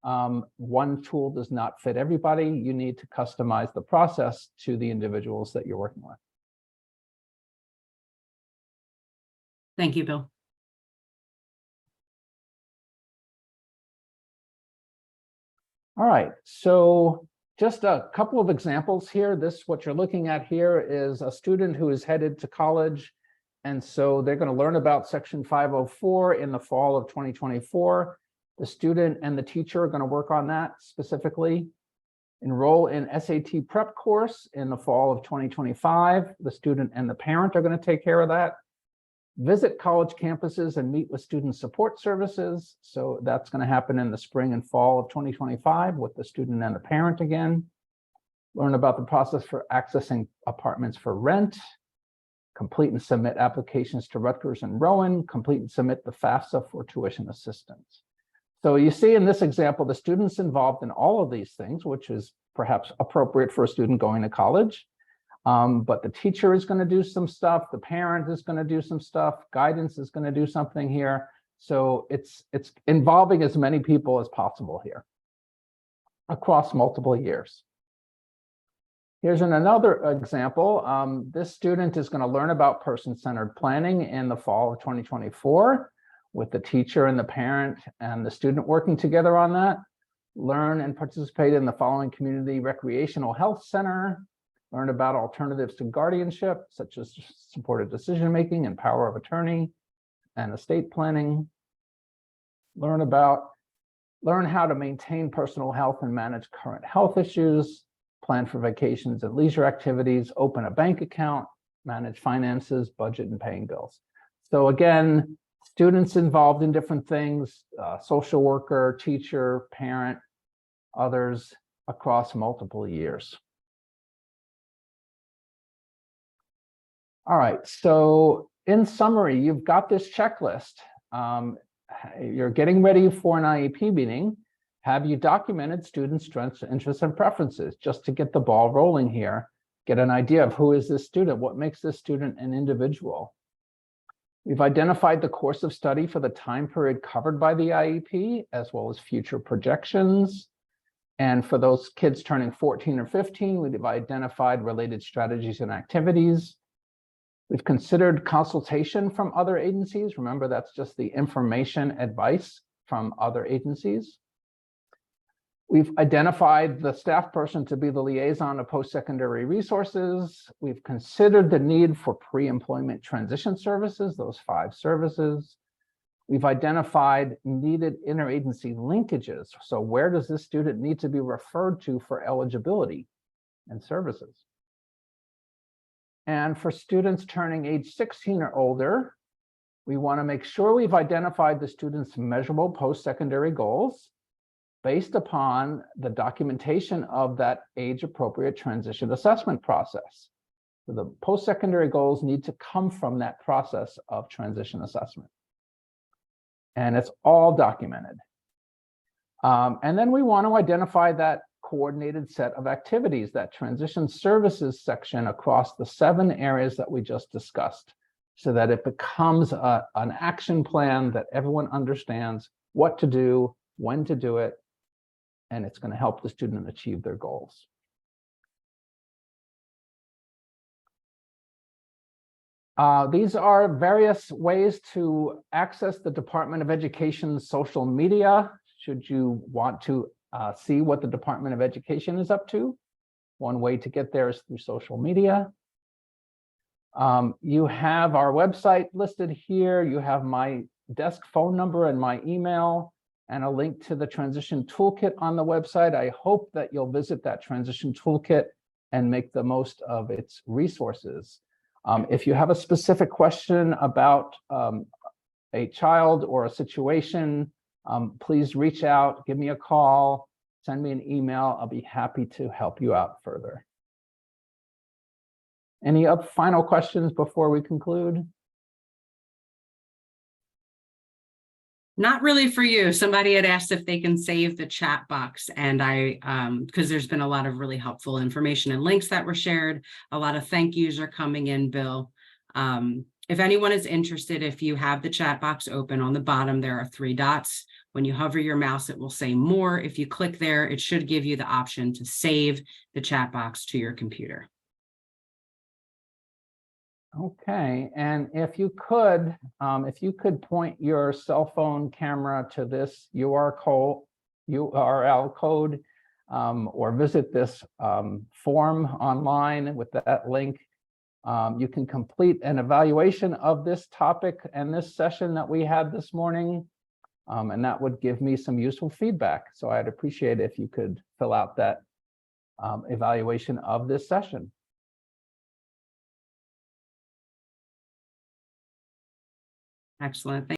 One tool does not fit everybody. You need to customize the process to the individuals that you're working with. Thank you, Bill. All right, so just a couple of examples here. What you're looking at here is a student who is headed to college. And so they're going to learn about Section 504 in the fall of 2024. The student and the teacher are going to work on that specifically. Enroll in SAT prep course in the fall of 2025. The student and the parent are going to take care of that. Visit college campuses and meet with student support services. So that's going to happen in the spring and fall of 2025 with the student and the parent again. Learn about the process for accessing apartments for rent. Complete and submit applications to Rutgers and Rowan. Complete and submit the FAFSA for tuition assistance. So you see in this example, the students involved in all of these things, which is perhaps appropriate for a student going to college. But the teacher is going to do some stuff. The parent is going to do some stuff. Guidance is going to do something here. So it's involving as many people as possible here across multiple years. Here's another example. This student is going to learn about person-centered planning in the fall of 2024 with the teacher and the parent and the student working together on that. Learn and participate in the following community recreational health center. Learn about alternatives to guardianship, such as supported decision-making and power of attorney and estate planning. Learn how to maintain personal health and manage current health issues. Plan for vacations and leisure activities. Open a bank account. Manage finances, budget, and paying bills. So again, students involved in different things, social worker, teacher, parent, others across multiple years. All right, so in summary, you've got this checklist. You're getting ready for an IEP meeting. Have you documented students' strengths, interests, and preferences just to get the ball rolling here? Get an idea of who is this student, what makes this student an individual. We've identified the course of study for the time period covered by the IEP, as well as future projections. And for those kids turning 14 or 15, we've identified related strategies and activities. We've considered consultation from other agencies. Remember, that's just the information advice from other agencies. We've identified the staff person to be the liaison of post-secondary resources. We've considered the need for pre-employment transition services, those 5 services. We've identified needed interagency linkages. So where does this student need to be referred to for eligibility and services? And for students turning age 16 or older, we want to make sure we've identified the student's measurable post-secondary goals based upon the documentation of that age-appropriate transition assessment process. So the post-secondary goals need to come from that process of transition assessment. And it's all documented. And then we want to identify that coordinated set of activities, that transition services section across the 7 areas that we just discussed, so that it becomes an action plan that everyone understands what to do, when to do it, and it's going to help the student achieve their goals. These are various ways to access the Department of Education's social media, should you want to see what the Department of Education is up to. One way to get there is through social media. You have our website listed here. You have my desk phone number and my email, and a link to the Transition Toolkit on the website. I hope that you'll visit that Transition Toolkit and make the most of its resources. If you have a specific question about a child or a situation, please reach out, give me a call, send me an email. I'll be happy to help you out further. Any final questions before we conclude? Not really for you. Somebody had asked if they can save the chat box, and I, because there's been a lot of really helpful information and links that were shared. A lot of thank yous are coming in, Bill. If anyone is interested, if you have the chat box open on the bottom, there are 3 dots When you hover your mouse, it will say more. If you click there, it should give you the option to save the chat box to your computer. Okay, and if you could point your cell phone camera to this URL code, or visit this form online with that link, you can complete an evaluation of this topic and this session that we had this morning, and that would give me some useful feedback. So I'd appreciate it if you could fill out that evaluation of this session. Excellent.